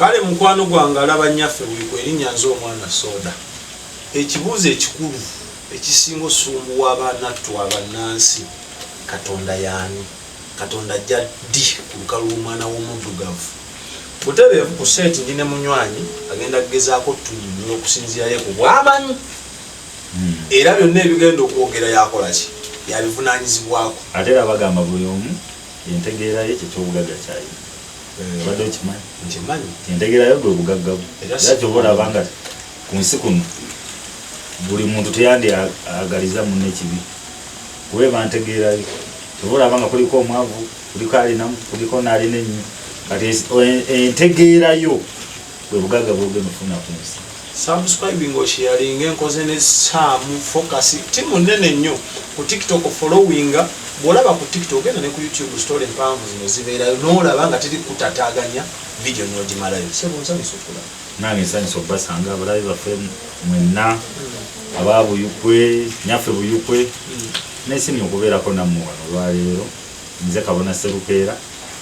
kale mukwano gwange alaba nnyaffe buli erinnya nze omwana soda ekibuuzo ekikulu ekisinga osumbuwa abanattu abannansi katonda yaani katonda ajja ddi ku lukalu lw'omwana w'omuddugavu butereevu ku seeti ndi ne munywanyi agenda kugezaako tunyumira okusinziirayo ku bwamanyi era byonna ebigenda okwogera yakolaki yabivunaanyizibwako ate era bagamba buli omu entegeera ye kyekyobugagga kyayina obadde okimanyi nkimanyi entegeera yo gwe bugagga bwe era kyoba olaba nga ku nsi kuno buli muntu teyandi agaliza munne ekibi kuba ntegeera yo kyoba olaba nga kuliko omwavu kuliko alinamu kuliko n'alina ennyo kati entegeera yo gwe bugagga bwogenda ofuna ku nsi subscribing or sharing enkoze ne saamu focus timu nene nnyo ku TikTok following bwolaba ku TikTok genda ne ku YouTube story empanvu zino zibeerayo n'olaba nga tiri kutataganya video n'ogimalayo sebonsanyisa okulaba nange nsanyisa obbasanga abalabi baffe mwenna ababuyukwe nyaffe buyukwe nesimye okubeerako nammwe wano olwaleero nze Kabona Serukeera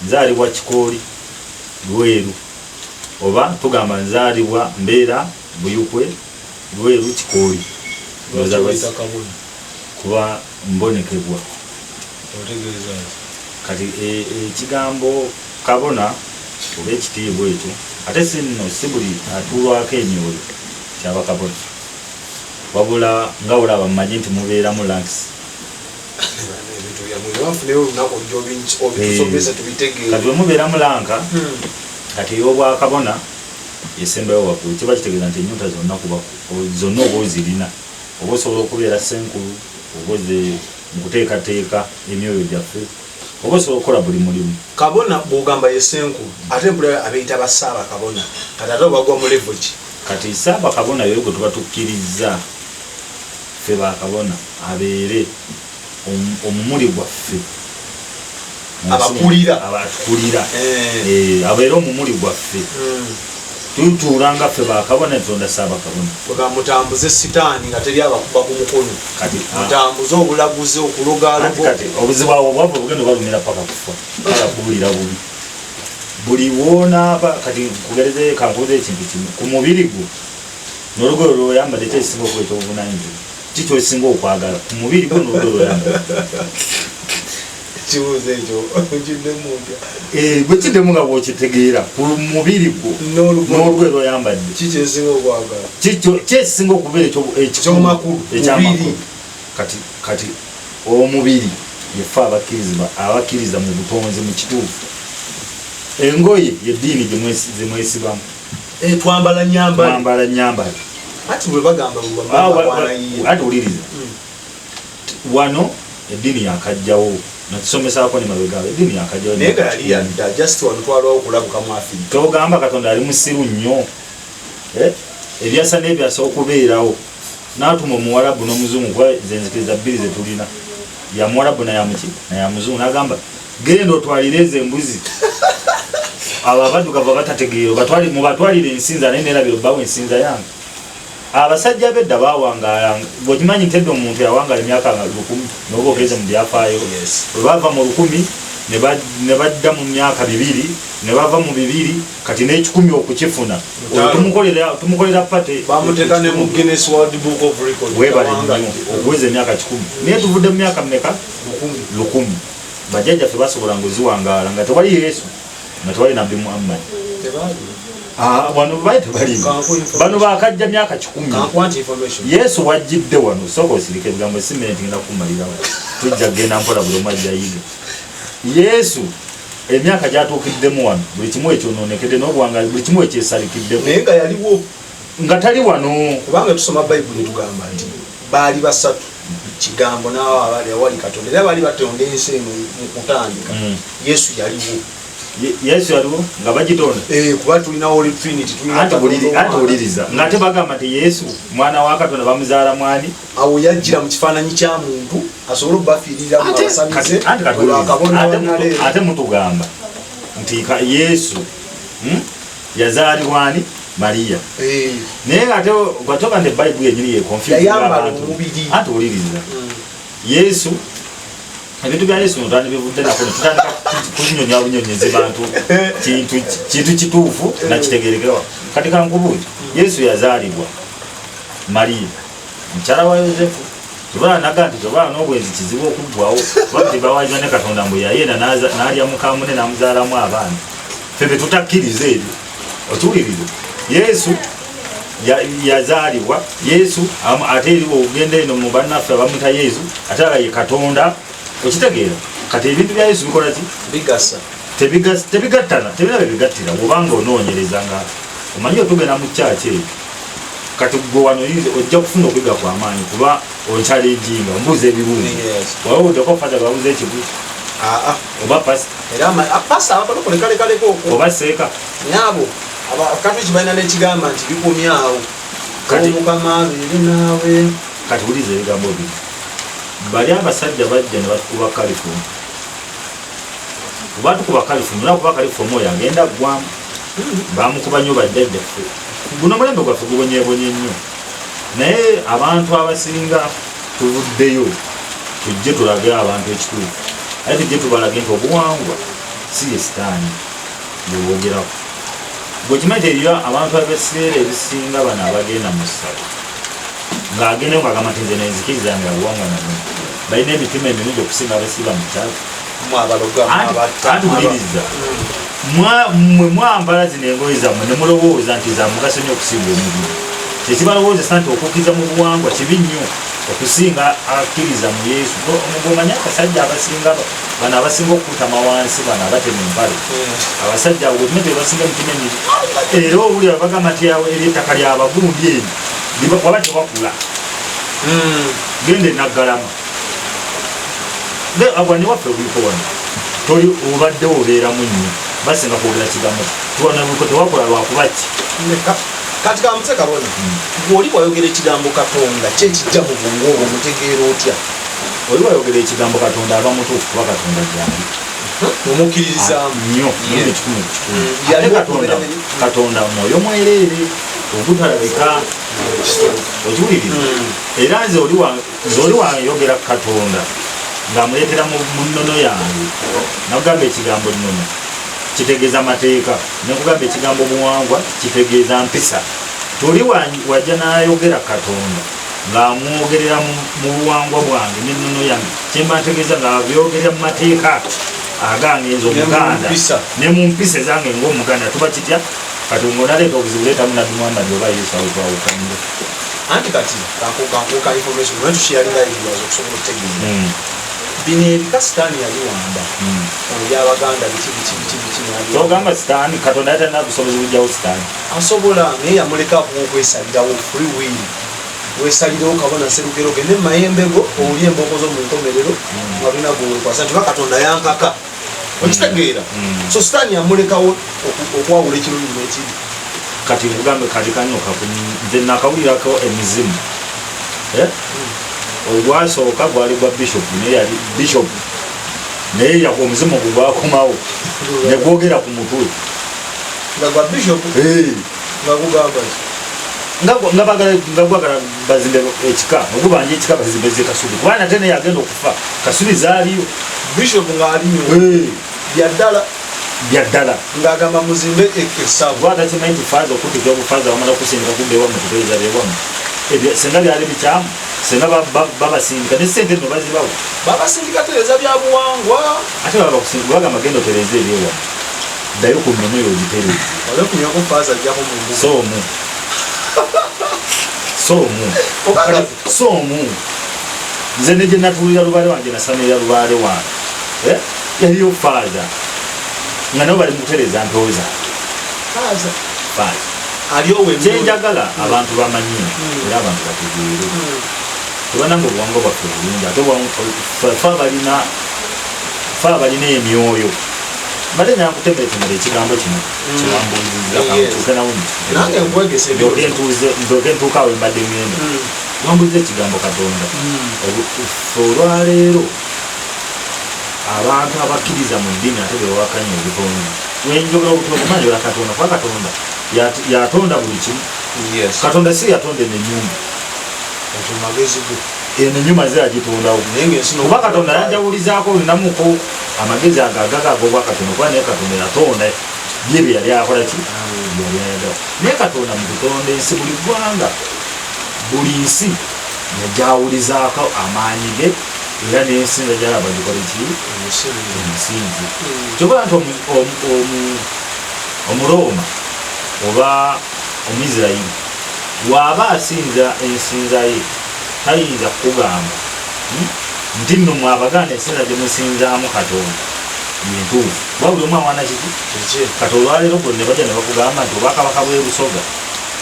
nzaalibwa Kikooli Lweru oba tugamba nzaalibwa Mbeera Buyukwe Lweru Kikooli kuba mbonekebwa kati ekigambo Kabona oba ekitiibwa ekyo ate sinno si buli atuulwako emyoyo kyaba Kabona wabula nga olaba mmanyi nti mubeeramu lanks kati bwe mubeeramu lanka kati ey'obwakabona esembayo waggulu kiba kitegeeza nti ennyuta zonna oba ozirina oba osobola okubeera senkulu oba mu kuteekateeka emyoyo gyaffe oba osobola okukola buli mulimu Kabona bw'ogamba ye senkulu ate mpulira abeyita bassaaba kabona kati ate obagwa mu level ki kati ssaaba kabona yoyo gwe tuba tukkiriza ffe bakabona abeere omumuli gwaffe abatukulira abeere omumuli gwaffe tutuula nga ffe bakabona ensonda ssaaba kabona mutambuze sitaani nga teri abakuba ku mukono mutambuze obulaguzi okulogalogo kati obuzibu awo obwavu bugenda balumira paka kufa paka kuwulira bubi buli wonaaba kati kugereze kankuuza ekintu kimu ku mubiri gwo n'olugoye lwoyambadde kyekisinga okuleeta obuvunanyizibwa kiki okisinga okwagala ku mubiri gwo n'olugoye lwoyambadde kibuuzo ekyo okiddemu otya bwe kiddemu nga bw'okitegeera ku mubiri gwo n'olugoye lwoyambadde kiki ekisinga okwagala kyekisinga okubeera ekyomakulu kati omubiri yeffe abakkiriza mu butonzi mu kituufu engoye yeddiini gyemwesibamu twambala nyambala ati bwe bagamba ati wuliriza wano eddiini yakajjawo nakisomesaako ne mabegaawo eddiini yakajjawo naye nga yali yadda just wano twalwawo okulabuka mu Afirika togamba Katonda ali musiru nnyo ebyasa n'ebyasa okubeerawo n'atuma omuwarabu n'omuzungu kuba zenzikiriza bbiri ze tulina ya muwarabu naya muzungu n'agamba genda otwalire ezo embuzi abo abaddugavu batategeera mubatwalire ensinza naye nerabira obbawo ensinza yange abasajja bedda bawangaala bwekimanyi nti edda omuntu yawangaala emyaka 1000 noba ogeze mu byafaayo bwe bava mu 1000 ne badda mu myaka 2 ne bava mu 2 kati n'ekikumi okukifuna tumukolera pate bamuteeka ne mu Guinness World Book of Records webale nnyo okuweza emyaka 10 naye tuvudde mu myaka mmeka 1000 bajjajjaffe basobola ngoziwangaala nga tewali Yesu nga tewali Nabbi Muhammad wano baite balimu bano bakajja myaka 10 Yesu wajjidde wano soko osirika ebigambo simenti ngenda kumalirawo tujja genda mpola buli omu ajja yiga Yesu emyaka gyatuukiddemu wano buli kimu ekyononekedde n'obuwangaali buli kimu ekyesalikiddemu naye nga yaliwo nga tali wano kubanga tusoma Bayibuli tugamba nti baali basatu kigambo n'awo abaali awali Katonda era baali batonda ensi eno mu kutandika Yesu yaliwo nga bagitonda kuba tulina Holy Trinity ate wuliriza ng'ate bagamba nti Yesu mwana wa Katonda bamuzaala mwani awo yajjira mu kifaananyi kya muntu asobole okubafiirira mu abasamize ate mutugamba nti Yesu yazaalibwa ani Maria naye ng'ate gwatoka nti Bayibuli yennyini yekonfyuzinga abantu ate wuliriza Yesu ebintu bya Yesu ntwani bivudde nako tutandika kunyonya bunyonyeze bantu kintu kituufu na kitegeerekerwa kati kankubuuza Yesu yazaalibwa Maria mukyala wa Yosefu tubala naganti tubala n'obwenzi kizibu okuggwawo bati bawajwa ne Katonda mbu yayenda n'alya mukamune n'amuzaalamu abaana febe tutakkiriza ebyo okiwuliriza Yesu yazaalibwa Yesu ate eriwo ogenda eno mu bannaffe abamuta Yesu ate ala ye Katonda okitegeera kati ebintu bya Yesu bikola ki bigasa tebigattana tebina bebigattira obanga onoonyereza nga omanyi otugenda mu kyaki ekyo kati gwe wano ojja kufuna okwiga kw'amaanyi kuba onchalenjinga ombuuza ebibuuzo wawuddeko fada babuuza ekibuuzo oba pasi era pasi abakolokole kalekaleko oba seeka nyabo katu kibalina nekigamba nti bikomyawo omukama abeere naawe kati buliza ebigambo bino bali abasajja bajja ne batukuba kalifumu batukuba kalifumu nakuba kalifumu oyo agenda ggwamu bamukuba nnyo bajjajjaffe guno mulembe gwaffe gubonyebonye nnyo naye abantu abasinga tuvuddeyo tujje tulage abantu ekituufu aye tujje tubalage nti obuwangwa si ye sitaani bwebogerako bwekimanyi eriyo abantu abeseera ebisinga bano abagenda mu ssabo ng'agendeyo ng'agamba nti nze nenzikiriza nga buwangwa nano balina emitima emirungi okusinga abasiiba mu kyalo anti muliriza mwe mwambala zino engoye zammwe ne mulowooza nti za mugaso nnyo okusinga omubiri kyekibalowoozesa nti okukkiriza mu buwangwa kibi nnyo okusinga akkiriza mu Yesu ng'omanye abasajja abasinga bano abasinga okukutama wansi bano abatema empale abasajja abo bwetume tebasinga emitima emiri era owulira bagamba nti ery'ettaka lyabagundi eri waba tebakula genda enaggalama abwani waffe obuliko wano toli obadde obeeramu nnyo basinga kwogera kigambo tuwana buliko tewakola lwakubaki kati kamutse kabona bw'oli wayogera ekigambo Katonda kyekijja mu bwongo obwo mutegeera otya oli wayogera ekigambo Katonda aba mutuufu kuba Katonda gyali omukiririzaamu nnyo ekikumi ekikulu Katonda mwoyo mwereere ogutalabika okiwuliriza era nze oli wayogera Katonda ng'amuleetera mu nnono yange nakugamba ekigambo nnono kitegeeza mateeka nekugamba ekigambo buwangwa kitegeeza mpisa toli wajja n'ayogera Katonda ng'amwogerera mu buwangwa bwange n'ennono yange kyemba ntegeeza ng'abyogerera mu mateeka agange nze omuganda ne mu mpisa ezange ng'omuganda tuba kitya kati ng'onaleeta obuzibu leetamu nabbi Muhammad oba Yesu awetwawukanire anti kati kankuka information mwe tushiyalinga ebiwazo okusobola okutegeera bino ebika sitaani yali wamba ebyabaganda biki togamba sitaani Katonda yatalina busobozi bujjawo sitaani asobola naye yamulekaku okwesalirawo free will weesalirewo kabona serukero gende mumayembego owulye emboko zo mu nkomerero nga tulina gwewekwasa nti Katonda yankaka okitegeera so sitaani yamulekawo okwawula ekirungi n'ekibi kati nkugambe kati kanyoka nze nakawulirako emizimu ogwasooka gwali gwa bishopu naye yali bishopu naye omuzimu ogwo gwakomawo negwogera ku mutwe nga gwa bishopu nga gugamba nga gwagala bazimbe ekika ogubanja ekika bazimbe ze Kasubi kuba nate naye agenda okufa Kasubi zaaliyo bishopu ng'aliyo byaddala ng'agamba muzimbe esabu lwata kimanyi nti faaza okutuka obufaza wamala kusindika kubbeewamu tuteeza byewamu ebyo senga byali bikyamu senga babasindika ne sente nno bazibawo babasindika tereza bya buwangwa ate babakusindika bagamba genda otereza ebyewamu ddayo ku nnono eyo ogitereza ole kunywako faaza ajjako mu mbuga soomu nze ne gye natuulira lubaale wange nasamirira lubaale wange yaliyo faaza nga nabo bali mukutereza ntooza faaza kyenjagala abantu bamanye era abantu bategeere tebananga obuwangwa bwaffe bulungi ate fe abalina emyoyo mbadde nyakutemeretemera ekigambo kino kiwambuliziza nawo ndooke ntuuka awo embadde ngenda wambuliza ekigambo Katonda olwaleero abantu abakkiriza mu ddiini ate bewakanya obutonde wenjogera obutonde manyola Katonda kuba Katonda yatonda buli kimu Katonda si yatonda n'ennyumba eno enyuma ziragitondawo kuba Katonda yanjawulizaako olinamuko amagezi agagagagobwa Katonda kuba naye Katonda yatonda bye bye yali akola ki yali ayagala naye Katonda mu kutonda ensi buli ggwanga buli nsi yajawulizaako amaanyi ge era n'ensinza gyalaba gikole ki omusinzi kyokola nti Omurooma oba Omuyisirayiri waaba asinza ensinza ye tayinza kugamba nti nno mwabaganda ensinza gye musinzaamu Katonda yentuufu kuba buli omu awaana kiki kati olwaleero gonna bajja ne bakugamba nti obwakabaka bw'e Busoga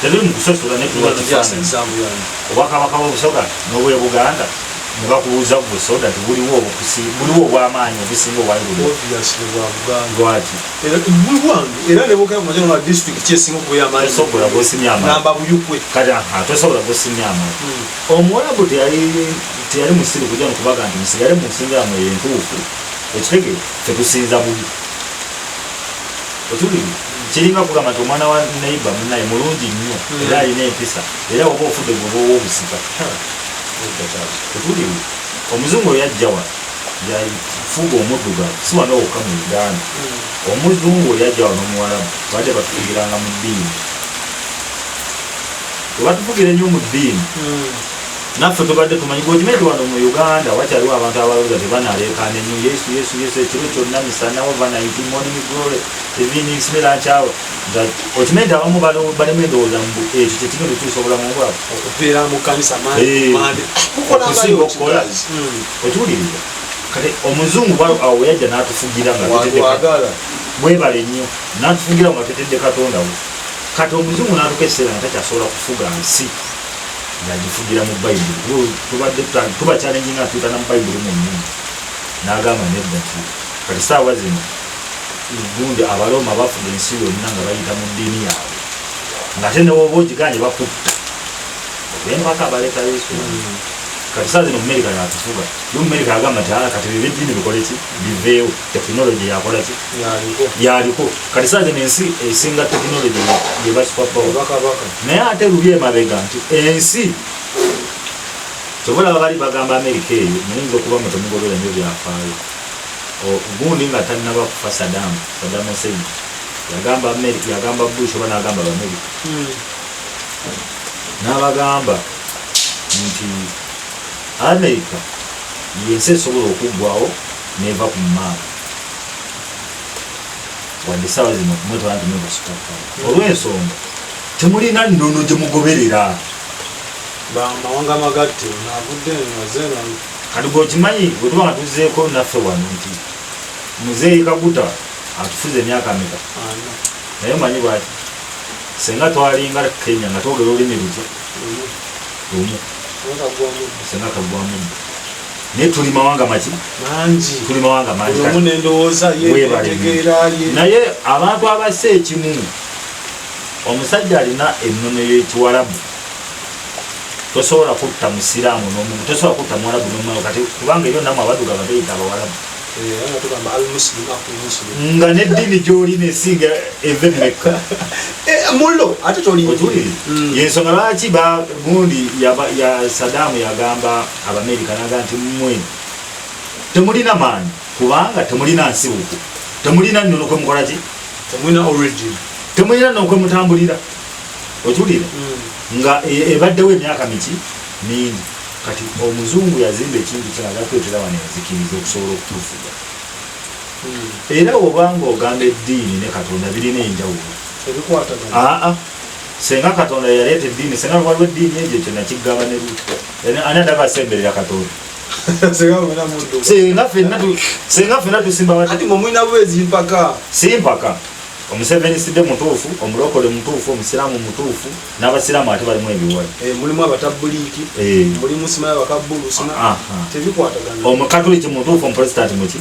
tetuli mu kusosola ne tuba kifaananyi obwakabaka bw'e Busoga n'obw'e Buganda ne bakubuuza busoda nti buliwo obw'amaanyi obusinga obwalwaki era nebokera kumajano ma district kyesinga okubeera tosobola gwosimya namba buyukwe kati tosobola gwosimya amaanyi Omuwarabu teyali musiru kujja nokubaga nti musigale munsinzaamu entuufu ekitege tetusinza bubi otuliri kiringa kugamba nti omwana wa neiba munaye mulungi nnyo era alina empisa era oba ofudde goba ow'obusika otuliri omuzungu oyajjawa yafuga omuddugavu si wano wokka mu Uganda omuzungu oyajjawa n'omuwarabu badde batufugiranga mu ddiini webatufugira ennyo mu ddiini naffe tubadde tumanyi gwokimanyi wano mu Uganda wakyaliwo abantu abalowooza tebanaleekaana ennyo yesu ekiro kyonna misana ova 19 morning glory evening similar nchawa okimanyi nti abamu balema endowooza mbu ekyo kyekigendo kyusa obulamu bwabwe okubeera mu kkanisa okusinga okukola okiwuliriza kati omuzungu awo yajja n'atufugira nga bwebale nnyo n'atufugira nga tetedde Katonda we kati omuzungu n'atukeseera nga takyasobola kufuga nsi ngagifugira mu Bayibuli tuba challenge nga tuyita na mu Bayibuli mwennyini n'agamba nedda nti kati saawa zino gundi Abaroma bafuga ensi yonna nga bayita mu ddiini yaabwe ng'ate ne woba ogiganye bakutta mpaka abaleka Yesu kati saa zino Amerika yatufuga yo Amerika yagamba nti kati ebiddiini bikole ki biveewo tekinologi yakola ki yaliko kati saa zino ensi esinga tekinologi yeba superpower naye ate luli emabega nti ensi kyobola babali bagamba Amerika eyo muyinza okuba mu temugobera nyo byafaayo gundi nga tannaba kufa Saddam Hussein yagamba Amerika yagamba Bush oba n'agamba Abamerika n'abagamba nti Amerika yensi esobola okuggwawo neva ku maama wadde saawa zino kumwetwala nti mwebasukakaa olw'ensonga temulina nnono gye mugoberera bamawanga amagatte navudde nazena kati gwokimanyi bwe tuba nga tuzzeeko naffe wano nti Muzeeyi Kaguta atufuze emyaka meka naye manyi bwati senga twalinga Kenya nga twogera olulimi lutya lumu senga kagwamu naye tuli mawanga maki tuli mawanga mangi naye abantu abasse ekimu omusajja alina ennono y'Ekiwarabu tosobola kutta musiraamu n'omuntu tosobola kutta Muwarabu n'omuntu kati kubanga eryo namwe abaddugavu beyita Abawarabu nga n'eddiini gy'olina esinga eve Mekka mullo ate tolina yensonga lwaki gundi ya Saddam yagamba Abamerika n'agamba nti mmwe temulina maanyi kubanga temulina nsibuko temulina nnono kwe mukola ki temulina nnono kwe mutambulira okiwulira nga ebaddewo emyaka miki mingi kati omuzungu yazimba ekintu kinaga twetera wano enzikiriza okusobola okutufuga era obanga ogamba eddiini ne Katonda birina enjawulo senga Katonda yaleeta eddiini senga waliwo eddiini egyo kyonna kiggaba ne luta ani adaba asemberera Katonda senga ffenna tusimba simpaka Omuseveni sidde mutuufu, omulokole mutuufu, omusiraamu mutuufu, n'abasiraamu ate balimu ebiwala. Mulimu abatabuliki, mulimu simaya bakabulu sima. Tebikwatagana. Omukatoliki mutuufu, omuprotestant muki?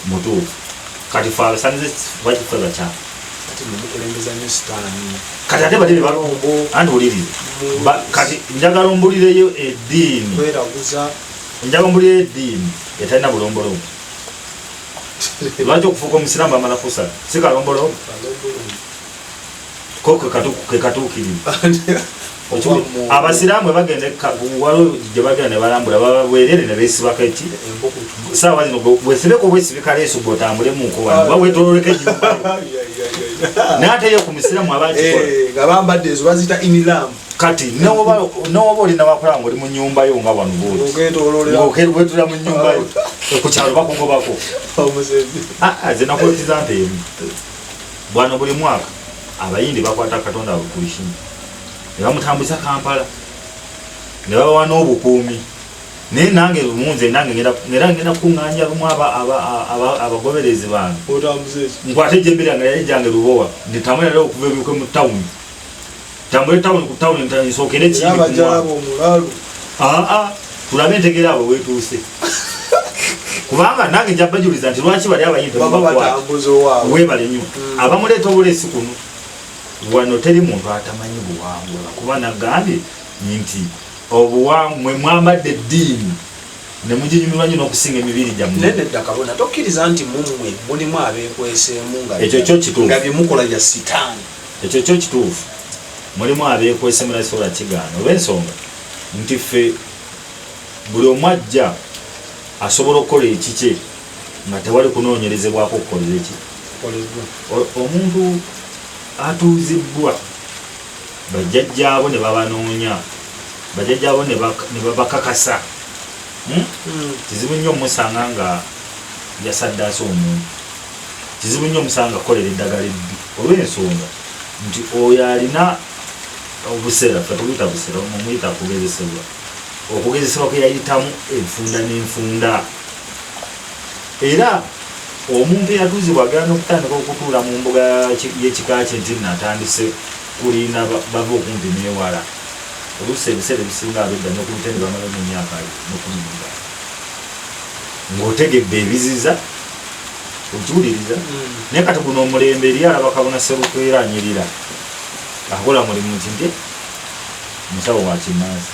Mutuufu. Kati fa abasanize bakifa bacha. Kati mukulembeza nnyo sitaani. Kati ate badde balombo andi ulirize. Kati njagala ombulireyo eddiini. Kweraguza. Njagala ombulireyo eddiini etalina bulombolombo. Lwaki okufuuka omusiraamu amala kusala si kalombolo ko ke katuukirivu abasiraamu bagenda waliwo gye bagenda ne balambula baba bwerere ne beesibako eki saawa zino bwesibeko bwesibika leesu bw'otambulemuko wano oba weetoololeko ennyumba n'ate yo ku musiraamu abakikola nga bambadde ezo bazita inilamu kati nowoba olina wakola nga oli mu nyumba yo nga wano bwetula mu nyumba yo ku kyalo bakugobako zenakwetiza nti emu bwano buli mwaka abayindi bakwata katonda wabukulishimu ne bamutambuza Kampala ne babawa n'obukuumi naye nange lumunze nange ngenda kuŋŋaanya lumu abagoberezi bange nkwate ejjembe lyange yali jange lubowa nditambule naleo okuva ebiruke mu tawuni tambule tawuni ku tawuni nsookere ekindi tulabe entegera abo wetuuse kubanga nange nja bajuliza nti lwaki bali abayimbi webale nnyo abamuleeta obuleesi kuno wano teri muntu atamanyi buwangwa kuba nagambye nti obuwangwa mwambadde eddiini ne muginyumirwa nnyo n'okusinga emibiri gyammwe nedda kabona tokkiriza nti mumwe mulimu abeekweseemu ekyo kyo kituufu nga byemukola bya sitaani ekyo kyo kituufu mulimu abeekweseemu nasobola kigaana olw'ensonga nti ffe buli omu ajja asobola okukola ekikye nga tewali kunoonyerezebwako okukolera eki omuntu atuuzibwa bajjajjaabo ne babanoonya bajjajjaabo ne babakakasa kizibu nnyo omusanga nga yasaddaasa omuntu kizibu nnyo omusanga akolera eddagala ebbi olw'ensonga nti oyo alina obuseera ffe tubuyita buseera omuyita akugezesebwa okugezesebwa kwe yayitamu enfunda n'enfunda era omuntu eyatuuzibwa agenda okutandika okutuula mu mbuga y'ekika kye nti natandise kulinda bava okumpi n'ewala oluusi ebiseera ebisinga abedda n'okubita ne bamala mu myaka n'okulinda ng'otegedde ebiziza okiwuliriza naye kati guno omulembe eri alaba kabona Serukweera anyirira akola mulimu nti nti musawo wa kinnansi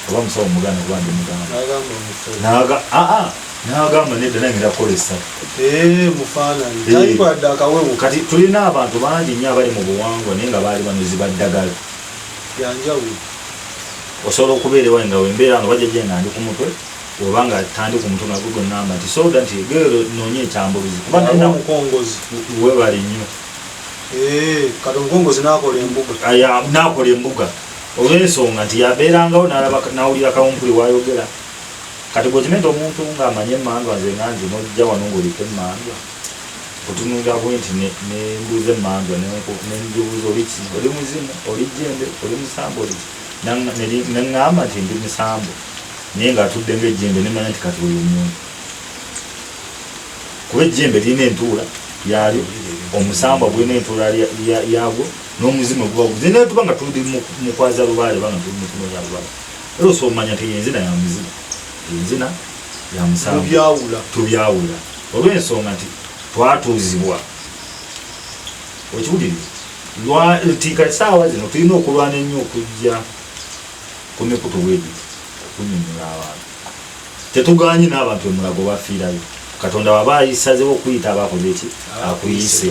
oba musawo muganda kuba ndi muganda n'agamba nedda nange ndakolesa kati tulina abantu bangi nnyo abali mu buwangwa naye nga baali banozi baddagala osobola okubeerewa nga wembeera nga bajjajja nga ndi ku mutwe oba nga tandi ku mutwe nagugo namba nti soda nti geero noonya ekyambuluzi webali nnyo nakola embuga olw'ensonga nti yabeerangawo nawulira kawumpuli wayogera kati bwekimenta omuntu ng'amanye emmandwa nze nga nzi nojja wano ng'oliko emmandwa otunulira bwenti nembuuza emmandwa nenjibuuza oliki oli muzimu oli jjembe oli musambo oliki neŋŋamba nti ndi musambo naye ng'atudde ng'ejjembe nemanya nti kati oyo omuntu kuba ejjembe lirina entuula yalyo omusambwa gulina entuula yagwo n'omuzimu gubaguze naye tuba nga tuli mukwaza lubaale banga tuli mutunonya lubaale era osobola omanya nti yenzina ya muzimu enzina ya musambo tubyawula olw'ensonga nti twatuuzibwa okiwuliriza nti kati saawa zino tulina okulwana ennyo okujja ku mikutu bwegi okunyonnyola abantu tetugaanyi n'abantu emulago bafiirayo katonda waba ayisazewo okuyita abakoze eki akuyise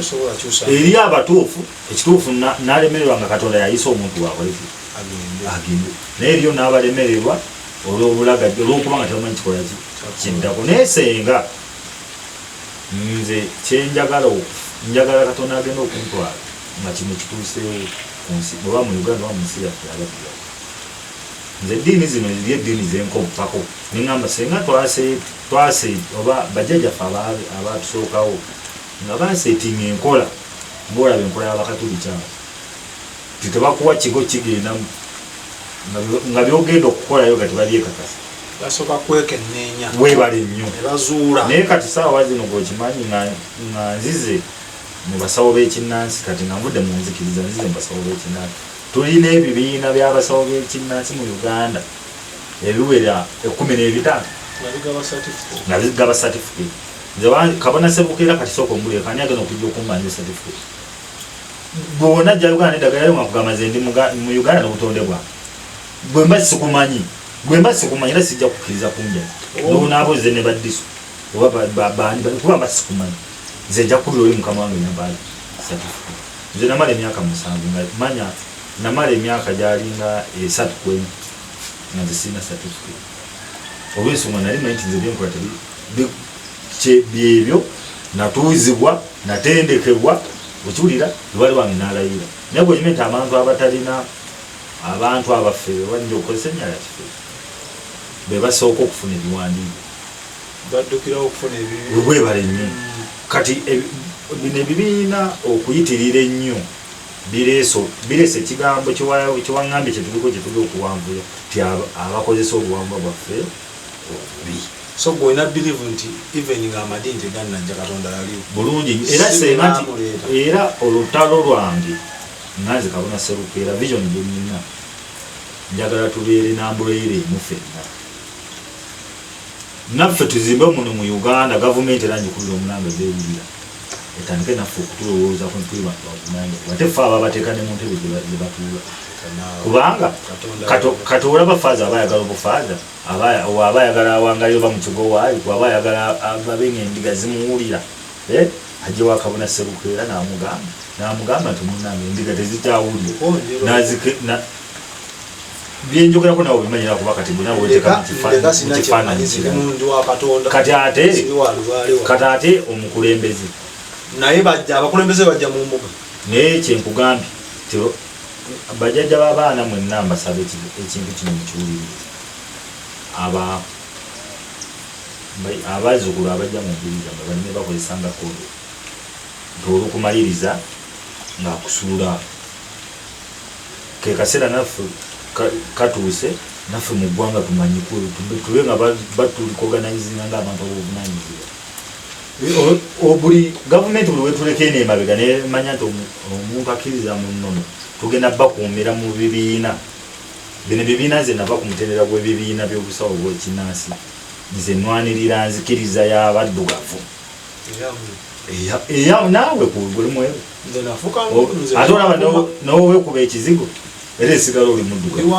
eri abatuufu ekituufu n'alemererwa nga katonda yayisa omuntu wakoleki agende naye eriyo n'abalemererwa olw'obulagajjo olw'okuba nga tebamanyi kikola ki kiddako naye senga nze kyenjagala katonda agenda okuntwala nga kino kituuseewo ku nsi oba mu Uganda oba mu nsi yaffe abaddugavu nze eddiini zino ziri eddiini zenkopako neŋŋamba senga twase oba bajjajjaffe abatusookawo nga baseetinga enkola ngaolaba enkola y'abakatuliki abo titebakuwa kigo kigendamu nga byogenda okukolayo nga tebabyekakasa basooka kwekenneenya webale nnyo nebazuula naye kati saawa zino gwekimanyi nga nzize mu basawo b'ekinnansi kati nga nvudde mu nzikiriza nzize mu basawo b'ekinnansi tulina ebibiina by'abasawo b'ekinnansi mu Uganda ebiwera 15 nga bigaba certificate nze kabona Sebukeera kati sooka ombulire kani agenda okujja okumbanja certificate bwona ajja Uganda eddagala lyo mwakugamba nze ndi mu Uganda n'obutonde bwange bwe mba sikumanyi era sijja kukkiriza kunjaza noonaabuuze ne baddiso oba baani kuba mba sikumanyi nze nja kubira oli mukama wange nyambaali certificate nze namala emyaka 7 nga manya namala emyaka gyalinga 3 kwenya nga zisina certificate olw'ensonga nali manyi nti nze byenkola byebyo natuuzibwa natendekebwa okiwulira lwali wange n'alayira naye bwe nyimenta abantu abatalina abantu abaffe bajja okukozesa ennyala kife be basooka okufuna ebiwandiiko baddukirawo okufuna webwebala ennyo kati bino ebibiina okuyitirira ennyo bireese ekigambo kiwaŋŋambye kyetuliko kyetuli okuwanvuya ti abakozesa obuwangwa bwaffe obubi so gwena believe nti even nga amadini teganajja Katonda yaliwo bulungi era senga nti era olutalo lwange nganze Kabona Serukeera vision gye nina njagala tubeere n'ambuleera emu ffenna naffe tuzimbe muno mu Uganda gavumenti era njikulira omunange zeewulira etandike naffe okutulowooza ku ntuli bantu bavunaanye bate ffe aba bateeka ne mu ntebe gye batuula kubanga kati olaba faaza aba ayagala obufaaza aba ayagala awangayo ba mu kigo waayo aba ayagala ababe ng'endiga zimuwulira ajje wa Kabona Serukeera n'amugamba nti munnange endiga tezikyawulira byenjogerako nawe bimanyira kuba kati bwe nawe weteeka mu kifaananyi kati ate omukulembeze naye abakulembeze bajja mu mbuga naye kyenkugambye bajjajja b'abaana mwenna mbasaba ekintu kino mukiwulirire abazzukulu abajja mu mpuliriza nga balime bakozesanga kodo nti olukumaliriza ng'akusuula ke kaseera naffe katuuse naffe mu ggwanga tumanyikulu tube nga batulikoganizinga ng'abantu ab'obuvunanyizibwa buli gavumenti buli wetuleka eno emabega nemanya nti omuntu akkiriza mu nnono tugenda bakuumira mu bibiina bino ebibiina nze nava ku mutendera gw'ebibiina by'obusawo bw'ekinnansi nze nwanirira nzikiriza y'abaddugavu naawe kulimwewe ate olaba n'owekuba ekizigo era esigala oli muddugavu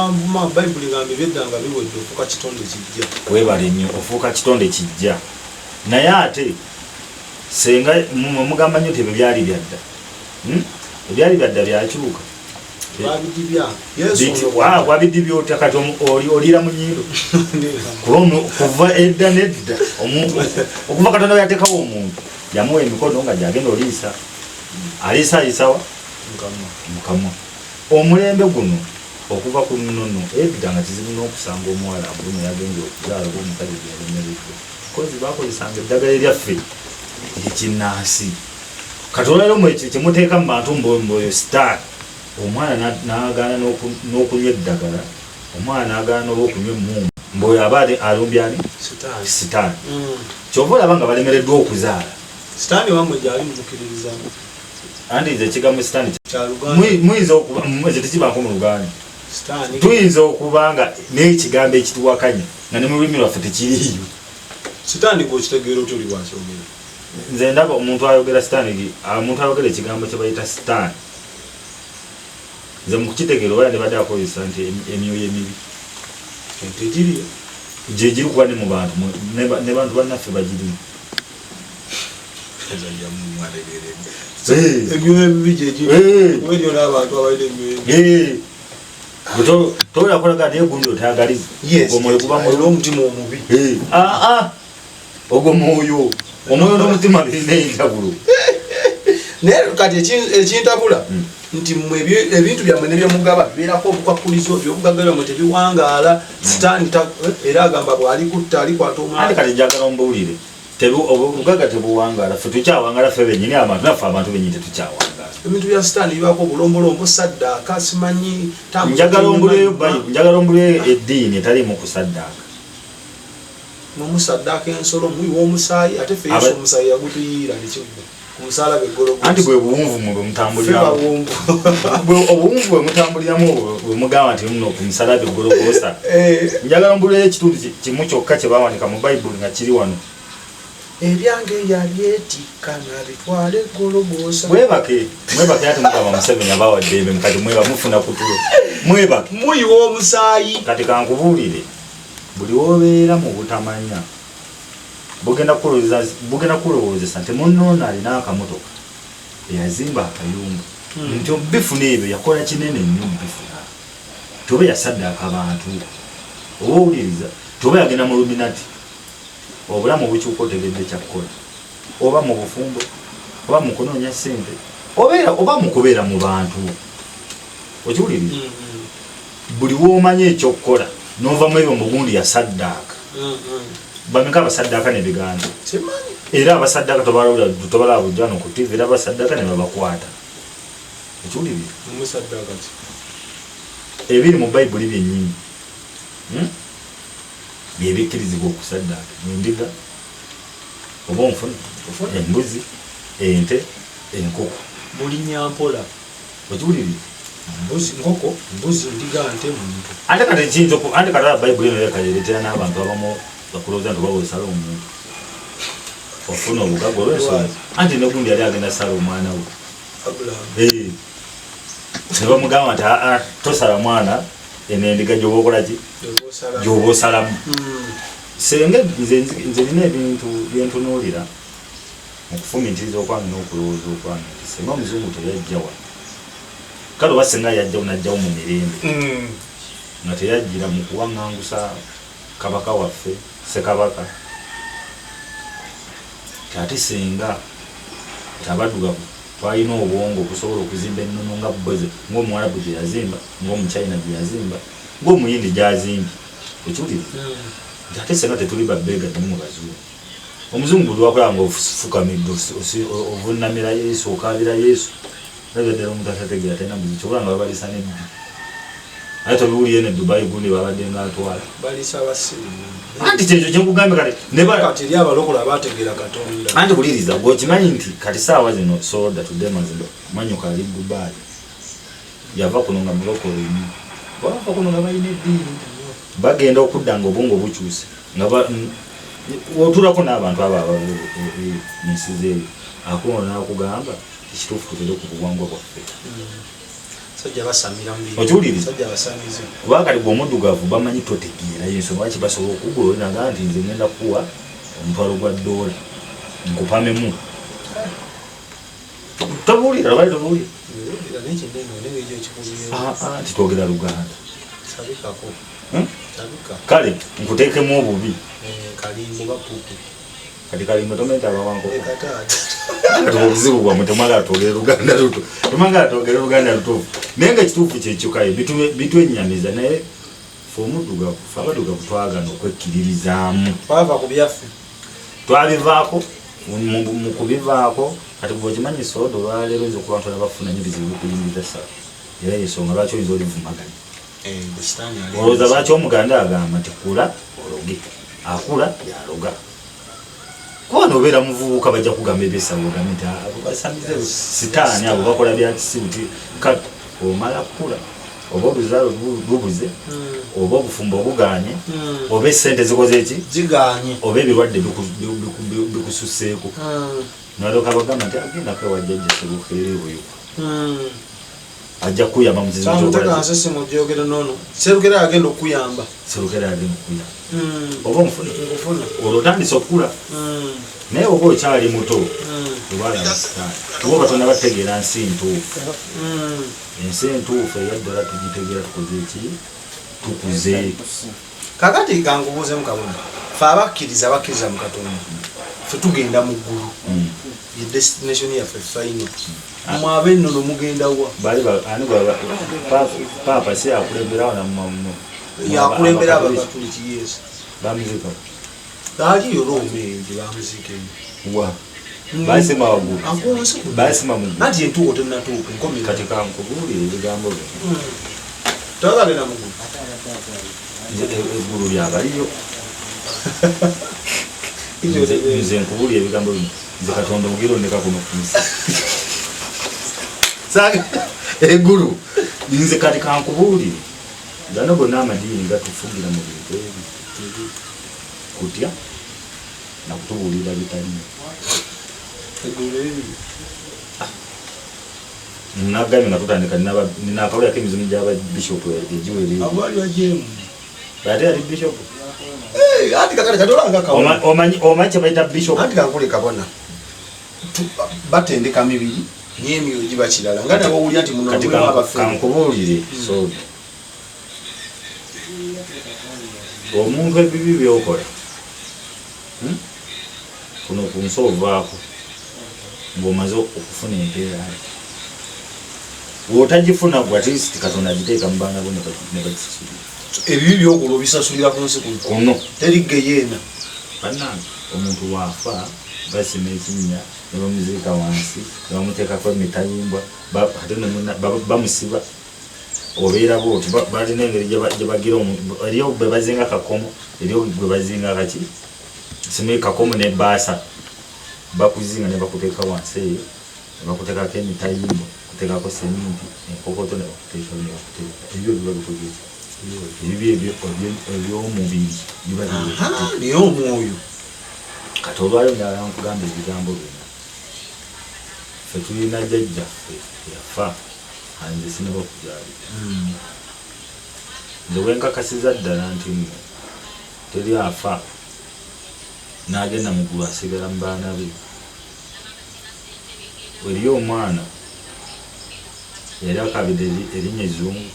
bayibuli gambye byeddanga biwedde ofuuka kitonde kijja webale nnyo ofuuka kitonde kijja naye ate senga mugamba nnyo tebyo byali byadda ebyali byadda byakyuka wabidibya otya kati oliira mu nnyindo kuva edda nedda okuva Katonda yateekawo omuntu yamuwa emikono nga gyagenda oliisa aliisaayisawa mukamwa omulembe guno okuva ku nnono edda nga kizibu n'okusanga omuwala buno yagenza okuzaala omukazi gyalemereddwa kozi bakozesanga eddagala eryaffe ekinnansi kati olwaliro mwekyo kyemuteeka mu bantu mboyo star omwana n'agaana n'okunywa eddagala omwana n'agaana oba okunywa emmumu mboyo aba alumbyani sitaani kyova olaba nga balemereddwa okuzaala sitaani wamwe gyali mumukiririza andi nze ekigambo sitaani muyinza okuba ekyo tekibaako mu Luganda tuyinza okuba nga n'ekigambo ekituwakanya nga ne mu lulimi lwaffe tekiriiyo sitaani gwekitegeera otyo oli bwakyogera nze ndaba omuntu ayogera sitaani omuntu ayogera ekigambo kye bayita sitaani nze mukukitegeera oba yandibadde akozesa nti emyoyo emibi tegiriyo gye giri kuba ne mu bantu ne bantu bannaffe bagirimu emyoyo emibi gyegiri n'abantu abalina emyoyo emibi toyakolaga naye gundi otayagaliza omwoyo guba omutima omubi ogwo mwoyo omwoyo n'omutima birina enjawulo naye kati ekintabula nti ebintu byammwe nebyemugaba bibeerako obukwakulizo byobugagga byammwe tebiwangaala sitaani era agamba bw'alikutta alikwata omwali kati njagala ombuulire obugagga tebuwangaala ffe tukyawangala ffe bennyini abantu naffe abantu bennyini tetukyawangaala ebintu bya sitaani bibaako obulombolombo saddaaka simanyi njagala ombuleyo eddiini etaliimu kusaddaaka mumusaddaaka ensolo muyiwa omusaayi ate ffe yesu omusaayi yagutuyiira nekigwa kumusala begoro anti bwe buwunvu mwe mutambuliramu obuwunvu bwe mutambuliramu bwe mugamba nti muno ku musala begorogosa njagala mbuleyo ekitundu kimu kyokka kye bawanika mu bayibuli nga kiri wano ebyange yabyetikana bitwale gologosa mwebake ate mugamba Museveni abawadde embe kati mweba mufuna kutulo mwebake muyiwa omusaayi kati kankubuulire buli wobeera mu butamanya bugenda kulowoozesa nti munnoono alina akamotoka eyazimba akayumba nti obifuna ebyo yakola kinene nnyo mubifuna tobe yasaddaka abantu oba owuliriza tobe yagenda mu luminati obulamu obukyuka otegedde kyakkola oba mu bufumbo oba mu kunoonya ssente oba mu kubeera mu bantu okiwuliriza buli woomanya ekyokukola n'ovamu ebyo mugundi yasaddaaka bameka abasaddaaka nebiganza era abasaddaaka tobalaba bujjano ku TV era abasaddaaka ne babakwata okiwuliriza ebiri mu bayibuli byennyini byebikkirizibwa okusaddaaka endiga oba onfuna embuzi ente enkoko buli nyampola okiwuliriza nkoko mbuzi ndiga nte muntu ate kati ekiyinza ate kati bayibuli eno yakayeretera n'abantu abamu bakulooza nti bawesala omuntu ofuna obugaga olwensonga anti negundi yali agenda sala omwana we nebamugamba nti tosala mwana enendiga gyoba okolaki gyoba osalamu senga nze nina ebintu byentunuulira okufumintiriza okwange n'okulowooza okwange nti senga omuzungu teyajja wano kale oba senga yajjawo najjawo mu mirembe nga teyajjira mu kuwaŋŋangusa kabaka waffe ssekabaka ate senga abaddugavu twalina obwongo okusobola okuzimba ennono nga boze ng'omuwarabu gye yazimba ng'omuchina gye yazimba ng'omuyindi gyazimbye ekiwuliriza nti ate senga tetuli babbeega temu mu bazungu omuzungu buli wakola nga ofukamidde ovunamira yesu okaabira yesu naddala omuntu atategeera talina muzi kyobola nga babalisa neddi ate tobiwuliye ne Dubai gundi babadde nga atwala anti kyekyo kyekugambye kati eri abalokola abategeera Katonda anti buliriza gwekimanyi nti kati saawa zino soda tudemazindo manyuka ali Dubai yava kuno nga mulokole nnyo bava kuno nga balina eddiini bagenda okudda nga obwongo bukyuse nga otulako n'abantu abo ensi zeeyo akuno n'akugamba ekituufu tutera ku buwangwa bwaffe okiwuliriza oba kali bw'omuddugavu bamanyi totegeera yensonga lwaki basobola okugula naga nti nze ngenda kuwa omutwalo gwa $1 nkupamemu tobuulira lwali tobuulira titwogera Luganda kale nkuteekemu obubi kati kalimbo tomenta abawango obuzibu bwamwe temwagala twogere Luganda luto temwagala twogere Luganda lutuufu naye nga ekituufu kyekyokaye bitwenyamiza naye fe omuddugavu fe abaddugavu twagana okwekkiririzaamu twabivaako mu kubivaako kati bwokimanyi soda olwaleero oyinza okuba ntwala bafuna nyo bizibu bikuyingiza sala era yensonga lwaki oyinza olivumaganya olowooza lwaki omuganda agamba nti kula ologe akula yaloga kuba nobeera muvubuka bajja kugamba ebyesawo ogambe nti basamize sitaani abo bakola byakisibu ti kati omala kula oba obuzaalo bubuze oba obufumbo obuganye oba esente zikoze eki ziganye oba ebirwadde bikususeeko nalooka bagamba nti agenda kwewajjajja serukeereebweko ajja kuyamba serukera agenda okuyamba oba omufuna olwo otandise okukula naye oba okyali muto tuba Katonda bategeera nsi ntuufu ensi entuufu eyaddala tugitegeera tukoze eki tukuze kakati kankubuuzemu kabona fe abakkiriza mu Katonda fe tugenda mu ggulu ye destination yaffe final mwabe ennono mugenda wa paapa si yakulembera wana yakulembera abakatuliki Yesu bamuzika aliyo Rome gye bamuzikeyo wa basima wagulu basima mugulu anti entuuko tennatuuka nkomera kati kankubuulira ebigambo byo twagale na mugulu eggulu lyabaliyo nze nkubuulira ebigambo byo nze Katonda omugironeka kuno kunsi eggulu nze kati kankubuulire gano gonna amadiini gatufugira mu bintu ebi kutya nakutubuulira bitaliyo nagambye nga tutandika ninakawulirako emizimu gy'ababishopu egiwerere ate yali bishopu omanyi kye bayita bishopu anti kankule kabona batendeka mibiri n'emyoyo giba kirala nga nabo wuli ati muno kankubuulire soda omuntu ebibi byokola kuno kunsi ovaako ng'omaze okufuna empeera wotagifuna gwe at least Katonda agiteeka mu baana bo ne bakikirira ebibi byokola obisasulira ku nsi kuno terigge yeena bannange omuntu waafa basima ekinnya ne bamuziika wansi ne bamuteekako emitayimbwa ate bamusiba obeera booti balina engeri gye bagira eriyo bwe bazinga kakomo eriyo bwe bazinga kaki simayi kakomo ne baasa bakuzinga ne bakuteeka wansi eyo ne bakuteekako emitayimbwa kuteekako seminti enkokoto ne bakuteeka ebyo biba bikugeza ebibi ebyomubiri biba naye omwoyo kati olwayo njala nkugamba ebigambo byonna ffe tulina jjajjaffe yafa anze sinaba okubyalira nze wenkakasiza ddala nti nno teri afa n'agenda mu ggulu asigala mu baana be eriyo omwana yali akabidde erinnya ezzungu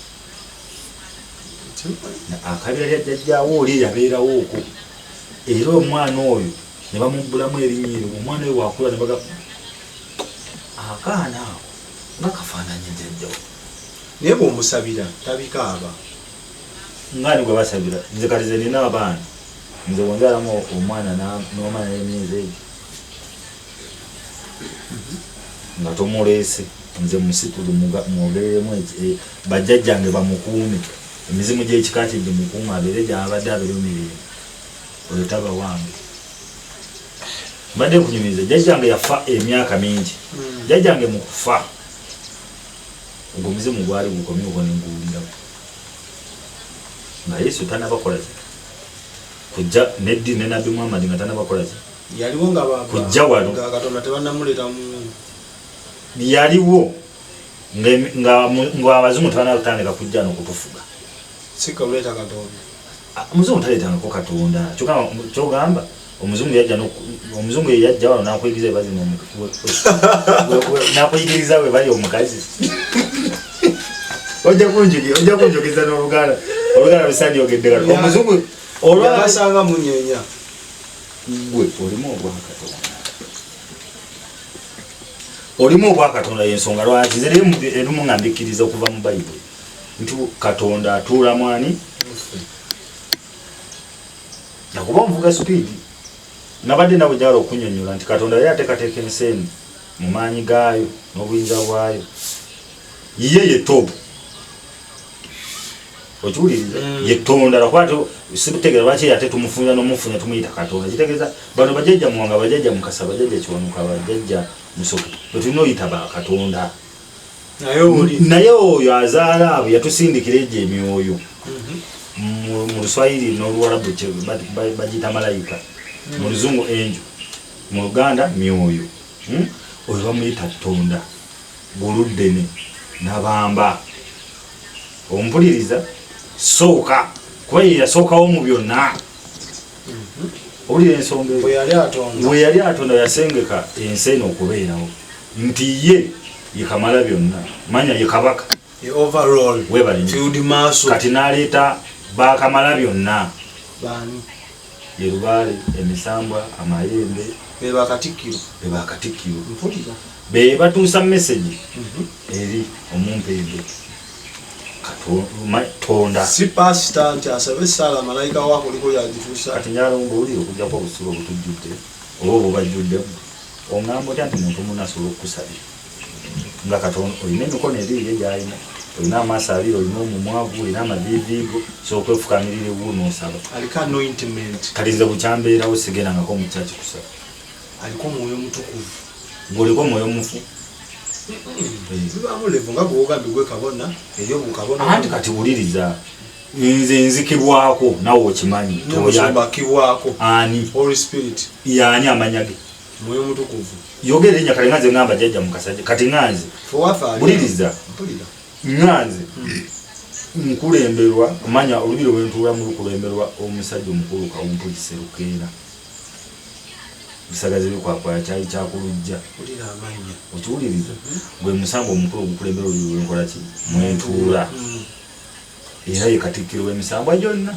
akabira lya jjajjaawo oli yabeerawo okwo era omwana oyo ne bamubbulamu erinnya eryo omwana oyo wakula ne baga akaana ako nga kafaananye jjajjawo naye bw'omusabira tabikaaba ngaani gwe basabira nze kati ze nina abaana nze bwonzalamu omwana n'omwana y'emyezi egyo nga tomuleese nze musitulu mwogereremu bajjajjange bamukuume emizimu gy'ekika kye gimukuume abeere gyabadde abeerumirire oyo taba wange mbadde nkunyumiriza jjajjange yafa emyaka mingi jjajjange mu kufa ogwo muzimu gwali gukomyeko nenguwuliramu nga Yesu tanabakola ki kujja neddi ne Nabbi Muhammad nga tanabakola ki yaliwo nga kujja wano Katonda tebannamuleta mu yaliwo nga abazungu tebanatandika kujja n'okutufuga sikaleta Katonda omuzungu taleetangako Katonda kyogamba omuzungu yajja wano nakuyigiriza webazi nakuyigiriza we bali omukazi ojja kunjogeza n'oluganda lusandyogedde kati omuzungu olwabasanga munyenya gwe olimu obwakatonda yensonga lwaki nze erimu nga mbikkiriza okuva mu bayibuli nti Katonda atuula mwani nakuba omuvuga supiidi nabadde nawe njagala okunyonyola nti Katonda yali ateekateeka ensi eno mu maanyi gaayo n'obuyinza bwayo ye yetobu okiwuliriza yetonda lwakwati sikutegeera lwaki ate tumufunya n'omufunya tumuyita Katonda kitegeeza bano bajjajja muwanga bajjajja mukasa bajjajja kiwanuka bajjajja musoke bwe tulina oyita bakatonda naye oyo azaala abo yatusindikira egyo emyoyo mu Luswayiri n'Oluwarabu bagiyita malayika mu Luzungu enju mu Luganda myoyo oyo bamuyita Tonda buluddene nabamba ompuliriza sooka kuba ye yasookawo mu byonna owulira ensonga we yali atonda yasengeka ensi eno okubeerawo nti ye kamala byonna manya ye kabaka kati n'aleeta bakamala byonna ye Lubaale emisambwa amayembe bebakatikkiro be batuusa mesegi eri omumpembe Katonda si pasita nti asabe sala malayika wako liko yagituusa kati nyalongo oliro okujjako obusulo obutujjudde oba obubajjuddemu oŋŋamba otya nti muntu omuntu asobola okukusabira nga Katonda olina emikono ebiri gyalina olina amaaso abiri olina omumwavu olina amaviiviigo so okwefukamirira ewu n'osaba aliko anointment kati nze bukyambeerawo sigendangako mu kyaki kusaba aliko omwoyo mutukuvu ng'oliko omwoyo mufu anti kati wuliriza nze nzikibwako nawe okimanyi ani yaani amanyage yogera erinnya kale nganze ngamba jjajja mukasajja kati nganze wuliriza nganze nkulemberwa manya olubiro lwentuula mu lukulemberwa omusajja omukulu Kawumpuli Serukeera bisagaze bikwakwa kyali kyakulujja ulira amanya okiwuliriza gwe musango omukulu ogukulembera oli nkola ki mwentuula era ye katikkiro w'emisango gyonna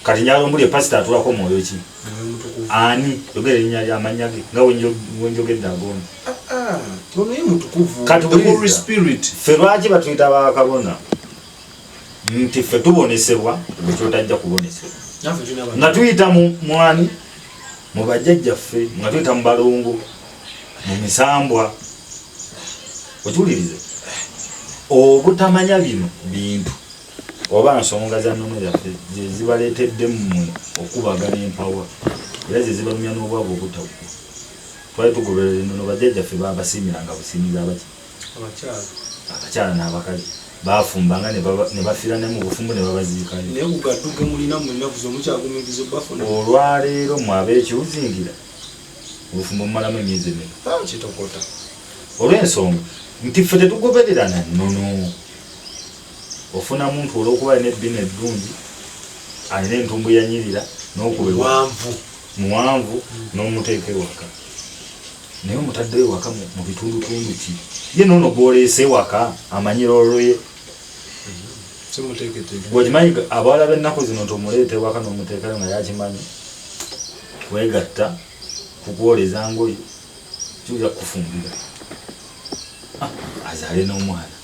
kati nyalombuli epasita atulako mwoyo ki ani yogera erinnya ly'amanya ge nga wenjogedde agondi kati ffe lwaki batuyita bakabona nti ffe tubonesebwa ekyotajja kubonesebwa nga tuyita mu mwani mu bajjajjaffe nga tuyita mu balongo mu misambwa okiwulirize obutamanya bino bintu oba nsonga za nnono zaffe zebazibaleetedde mmwe okubagana empawa era zezibalumya n'obwavu obutagwa twali tugoberera ennono bajjajjaffe babasiimiranga busiimiza abaki abakyala n'abakazi bafumbanga ne bafiira ne mu bufumbo ne babaziikayo olwaleero mwabe ekiwuzingira obufumbo mumalamu emyezi emeka olw'ensonga nti ffe tetugoberera na nnono ofuna muntu olw'okuba alina ebbina eddungi alina entumbu yanyirira n'okuba muwanvu n'omuteeka ewaka naye omutaddeyo ewaka mu bitundutundu ki ye noono gwoleese ewaka amanyira olwoye gwekimanyi abawala b'ennaku zino tomuleeta ewaka n'omuteekayo nga yakimanyi wegatta kukwoleza ngoye kiuza kufumbira azaale n'omwana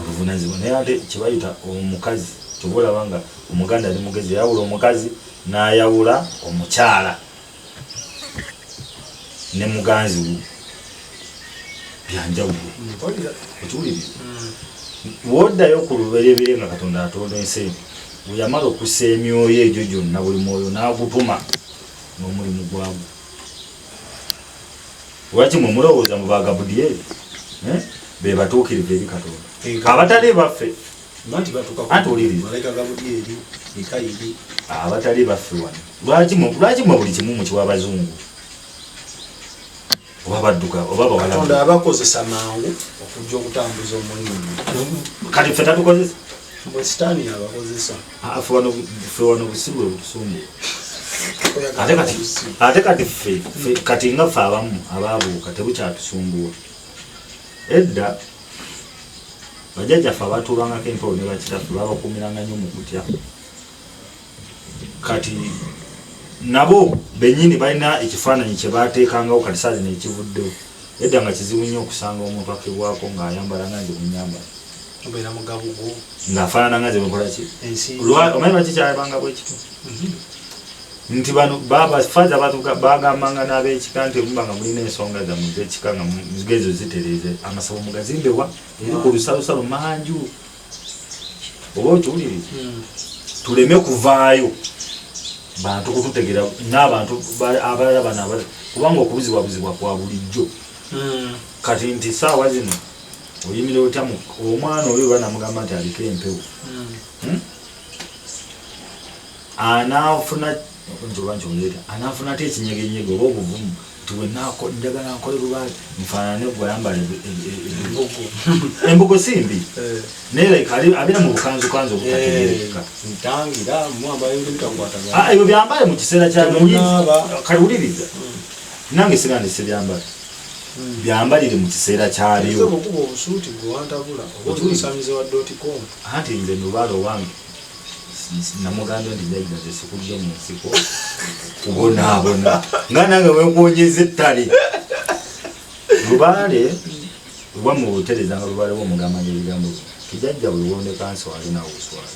obuvunanyizibwa naye ate kibayita omukazi kyoba olaba nga omuganda ali mugezi yawula omukazi n'ayawula omukyala ne muganzi we byanjawulo okiwuliriza woddayo ku luberebere nga Katonda atonda ensi bwe yamala okussa emyoyo egyo gyonna buli mwoyo n'agutuma n'omulimu gwagwo lwaki mwe mulowooza mu bagabudiyeri be batuukirivu eri Katonda abatali baffe anti oliriza abatali baffe wano lwaki mwe buli kimu mukiwa abazungu oba badduka oba Katonda abakozesa mangu okujja okutambuza omulimu kati ffe tatukozesa sitaani abakozesa ffe wano busibu obutusumbu ate kati ffe kati nga ffe abamu abaabuuka tebukyatusumbuwa edda bajjajjaffe abatuulangako empewo ne bakitaffe babakuumiranga nnyo mu kutya kati nabo bennyini balina ekifaananyi kye baateekangawo kati saa zino ekivuddewo edda nga kizibu nnyo okusanga omuntu akebwako ng'ayambala nga nze munyambala ng'afaanana nga nze mukola ki omanyi lwaki kyayabanga bwekitu nti bano babafaza bagambanga n'ab'ekika nti omuba nga mulina ensonga zammwe z'ekika nga mugezo zitereeze amasabo mugazimbewa eri ku lusalosalo manju oba okiwuliriza tuleme kuvaayo bantu kututegera n'abantu abalala bano kubanga okubuzibwabuzibwa kwa bulijjo kati nti saawa zino oyimira otya omwana oyo banamugamba nti aliko empewo anaafuna ate ekinyegenyege oba obuvumu njagala nkole lubaale nfaanane gwe ayambala embogo simbi naye abeera mu bukanzukanzu obutategerekeka ebyo byambale mu kiseera kaliwuliriza nange sigandise byambale byambalire mu kiseera kyabyo anti nze lubaale owange namuganda nti jajja zesikudde mu nsiko kubonaabona nga nange wenkwonyeza ettale lubaale oba mubuterezanga lubaale bwomugamba ngebigambo tijajja buli wondeka nswale nawe oswala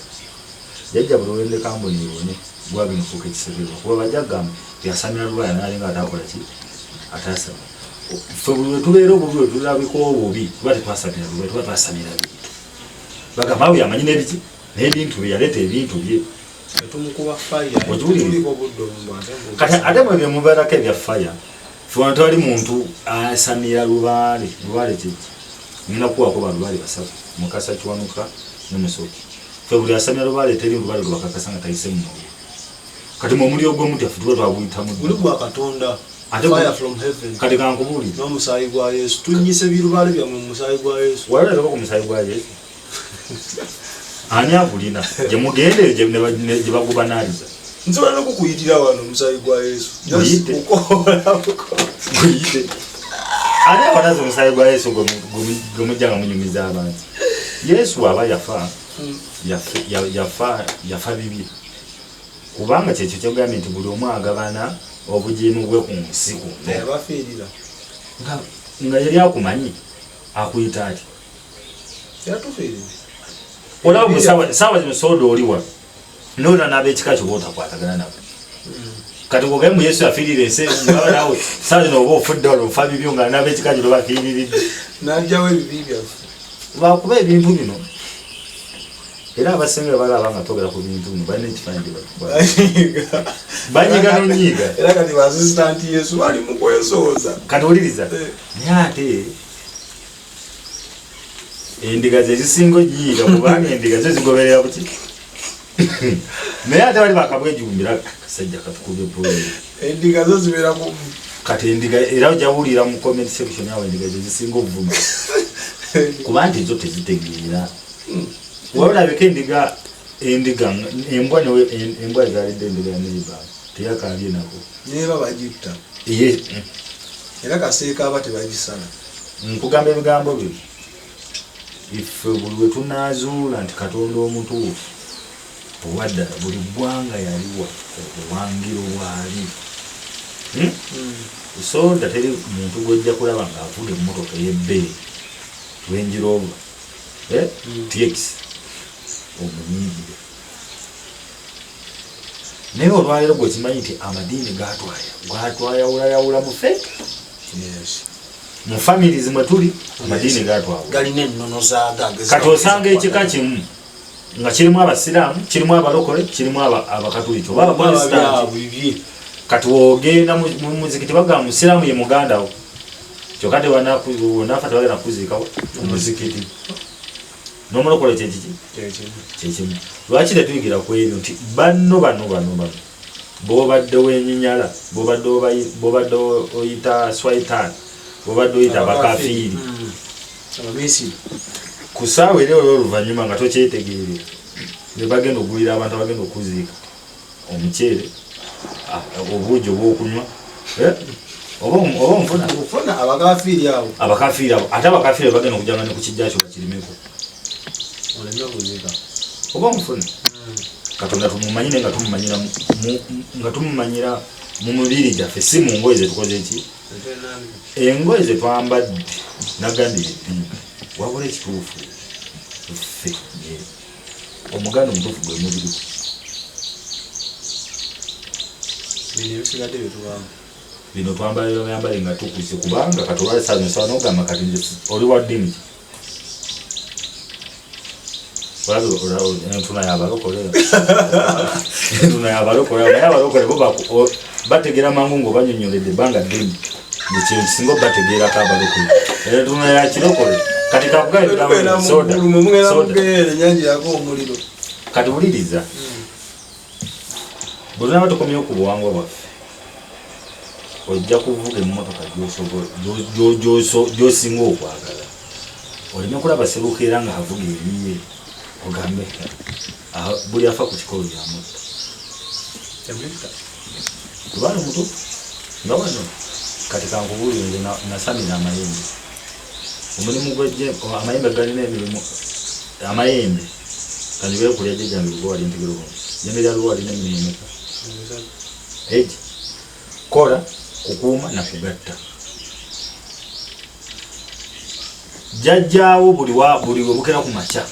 jajja buli wondeka mboniibone gwabimufuuka ekisekerwa kuba bajagamba yasamira lubaale nalinga atakola ki atasama ffe buli wetubeera obubi wetulabika obubi tuba tetwasamira lubaale tuba twasamira bintu bagamba awe yamanyi n'ebiki n'ebintu bye yaleeta ebintu bye ate mwe byemubeerako ebya faya fena tewali muntu asamira lubaale kyeki ngenda kukuwako balubaale basatu mukasa kiwanuka ne musoki ffe buli asamira lubaale teri lubaale lwe bakakasa nga tayise mu muliro kati mwe omuliro gw'omuti affe tuba twaguyitamu kati kankubuulire n'omusaayi gwa Yesu tunnyise birubaale byammwe mu musaayi gwa Yesu walaletako ku musaayi gwa Yesu ani abulina gye mugendeyo gye bagubanaliza nsobola n'okukuyitira wano omusaayi gwa Yesu Guyite. Ani abanazo omusaayi gwa Yesu gwemujja nga munyumiza abantu. Yesu aba yafa bibi. Kubanga kyekyo kyogambye nti buli omu agabana obujeemu bwe ku nsi kuno. Yabafiirira. Nga yali akumanyi akuyita ati. Yatufiirira. Olaba saawa zino soda oliwa. Nona n'ab'ekika kyo bootakwatagana nabo. Kati kugamba Yesu afiirira ensi ngaba nawe saawa zino oba ofudde wala ofa bibyo nga n'ab'ekika kyo bafiiriridde. N'ajjawo ebibi byaffe. Bakuba ebintu bino. Era abasinga balaba nga togera ku bintu bino balina ekifaananyi gye bakuba. Banyiga n'onyiiga. Era kati ba assistant Yesu bali mu kwesooza. Kati oliriza. Naye ate endiga ze zisinga onyiiga kubanga endiga zo zigoberera buki. Naye ate bali bakabwejumbira kasajja katukubye pole. Endiga zo zibeera ku kati endiga era ojja buulira mu comment section yawe endiga ze zisinga obuvuma. Kuba nti zo tezitegeera. Wabulabika endiga embwa ezaalidde endiga ya neighbor teyakaabye nako. Neeba bagitta. Era kaseeka aba tebagisala. Nkugamba ebigambo byo. Ife buli we tunaazuula nti Katonda omutuufu owaddala buli ggwanga yaliwa obuwangiro bwali. Soda teri muntu gwojja kulaba ng'avuga emmotoka ey'ebbeeyi Range Rover TX omunyiigire. Naye olwaleero gwe kimanyi nti amadiini gatwayawulayawula mu ffe. Mu families mwe tuli amadiini gatwawula. Galina ennono zaaga. Kati osanga ekika kimu nga kirimu abasiraamu, kirimu abalokole, kirimu abakatuliki oba abaprotestanti. Kati wogenda mu muzikiti bagamba musiraamu ye muganda wo. Kyokka tebanaafa tebagenda kuziika omuzikiti. N'omulokole kyekiki? Kyekimu. Lwaki tetuyigira ku ebyo nti bano bw'obadde wenyinyala, bw'obadde oyita swaitan, bw'obadde oyita bakafiiri. Ku ssaawa eri olw'oluvannyuma nga tokyetegeere ne bagenda okugulira abantu abagenda okuziika omuceere obuugi obw'okunywa oba onfuna abakafiiri abo ate abakafiiri bagenda okujjanga ne ku kijja kyo bakirimeko oba onfuna Katonda tumumanyi naye nga tumumanyira mu mubiri gyaffe si mu ngoye zetukoze eki engoye zetwambadde nagambira eddiini wabula ekituufu ffe omuganda omutuufu gwe mubiri bino twambale nga tukuse kubanga kati olwalisanosawa nogamba kati oli wa ddiini entuna yabalokole naye abalokole bo bategeera mangu ng'obanyonyoledde ebbanga ddene ngekintu kisinga obategeerako abalokole entuna yakirokole kati kati wuliriza bwe tunaba tukomyewo ku buwangwa bwaffe ojja kuvuga emmotoka gy'osinga okwagala oleme kulaba sebukeera nga avuga ebiye ogambe buli afa ku kikolo kya moto kubanga muto nga wano kati kankubuulire nze nasamira amayembe omulimu amayembe galina emirimu amayembe kanjogere kulya jjajjange lugowa lintegero jjange lya lugowa lina emirimu emeka egi kola kukuuma na kugatta jjajjaawo buli webukera ku makya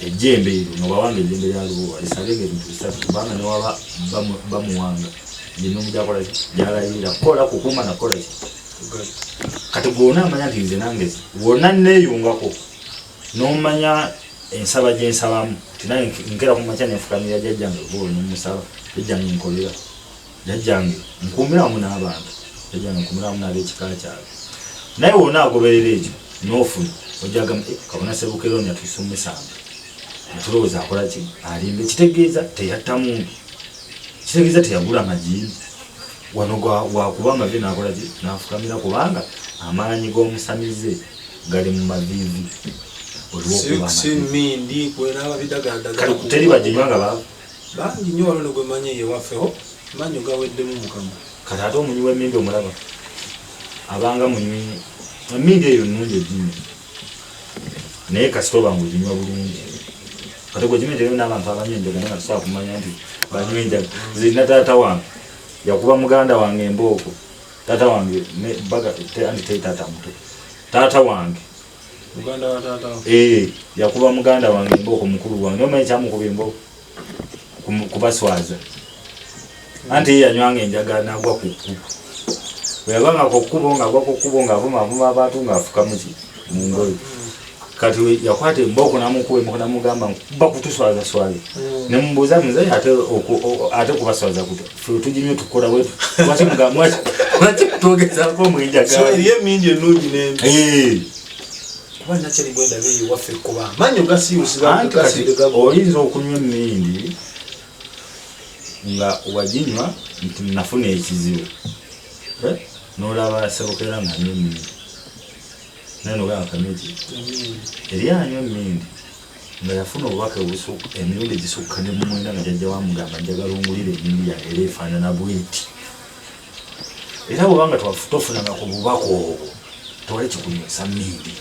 ejjembe eryo nobawanga ejjembe lya lugowa lisabenga ebintu bisatu kubanga newaba bamuwanga yenomugyakola gyalayirira kola kukuuma nakola ki kati gwona amanya nti nze nange wonna neeyungako nomanya ensaba gyensabamu tinaye nkera ku makya nenfukamira jjajjange lugowa nomusaba jjajjange nkolera jjajjange nkuumira wamu n'abantu jjajjange nkuumira wamu n'ab'ekika kyabwe naye wonna agoberera ekyo n'ofuna ojjagamba kabona sebukero nyatwise omusanga netulowooza akola ki alimba ekitegeeza teyatta muntu kitegeeza teyagula magini wano wakuba amave nakola ki nafukamira kubanga amaanyi g'omusamize gali mu mavivi teri baginywa nga baavu bangi nnyo wano gwe manye ye waffeho manyo gaweddemu mukama kati ate omunywi w'emmindi omulaba abanga munywi emmindi eyo nnungi eddiini naye kasita oba ng'oginywa bulungi kati gwe gimu nteyo n'abantu abanywa enjaga naye nga tusobola kumanya nti banywa enjaga zirina taata wange yakuba muganda wange embooko taata wange andi teri taata muto taata wange muganda wa taata yakuba muganda wange embooko mukulu wange omanyi kyamukuba embooko kubaswaza anti ye yanywanga enjaga n'agwa ku kkubo bwe yabanga ku kkubo ng'agwa ku kkubo ng'avuma abantu ng'afuka mu ngoye kati yakwata embooko namukuba namugamba kuba kutuswaza swaze nemubuuza muze ate kubaswaza kuto fe tuginywe tukola wetu lwaki kutogezaako mwenjaga eriyo emingi ennungi n'embi kuba nakyali bwenda beeyi waffe kuba manyo oyinza okunywa emmindi nga waginywa nti nafuna ekizibu n'olaba sebokera nga anywa emmindi naye nogamba kameki eri anywa emmindi nga yafuna obubaka emirundi egisukka ne mumwenda nga jjajja wamugamba njagala ongulira emmindi yange era efaanana bweti era bwobanga tofunanga ku bubaka obwo tewali kikunywesa mmindi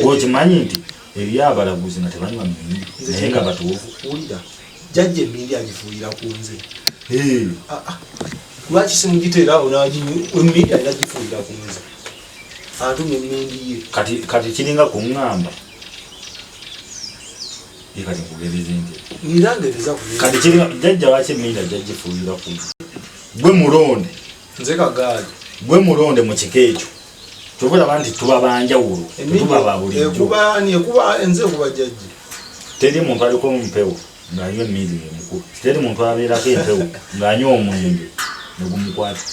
okimanyi nti eri abalaguzi nga tebanywa mmindi naye nga batuufu ulira jjajja emmindi agifuuyira ku nze lwaki simugiteerawo naginywa emmindi alina gifuuyira ku nze atumye emmindi ye kati kiringa kuŋŋamba ye kati nkugereze nti ngirangereza kati kiringa jjajja waki emmindi ajja gifuuyira ku gwe mulonde nze kagaali gwe mulonde mu kika ekyo kyobulaba nti tuba banjawulo tuba babulijjo enze ekuba jjajja teri muntu aliko mumpewo ng'anywa emmindi nemukulu teri muntu abeerako empewo ng'anywa omwenge negumukwata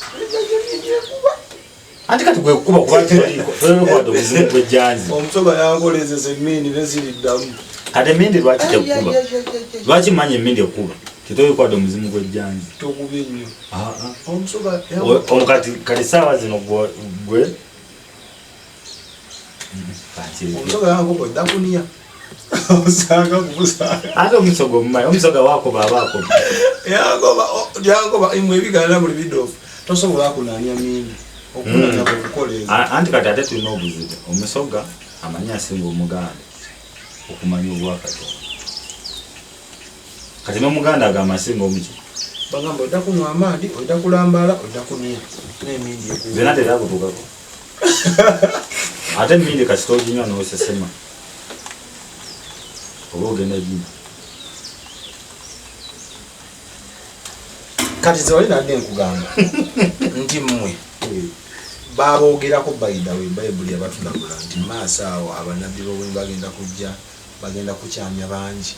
anti kati gwekuba kubatolikokwata obuzibu bwejjanzi omusoga yankolezesa emmindi neziriddamu kati emmindi lwaki tekuba lwaki manya emmindi ekuba titoyikwata omuzimu gwejjanzi tokubye nnyo omusoga kati saawa zino gwe omusoga yankoba edakuniya osanga kubusaga ate omusoga omumanyi omusoga wakoba abakoba yankoba imwe ebiganira buli bidoofu tosobola kunanya mmindi okunanya kukukoleza anti kati ate tulina obuzibu omusoga amanyi asinga omuganda okumanya obwakatonda kati n'omuganda agamba asinga omuki bagamba odda kunywa amaadi odda kulambala odda kuniya n'emmindi zena terakutuukako ate emmindi kasita oginywa n'osesema oba ogenda ginywa kati zewali nadde nkugamba nti mmwe baboogerako bayidawe bayibuli yabatulagula nti maaso awo abanabbi bobwe bagenda kujja bagenda kukyamya bangi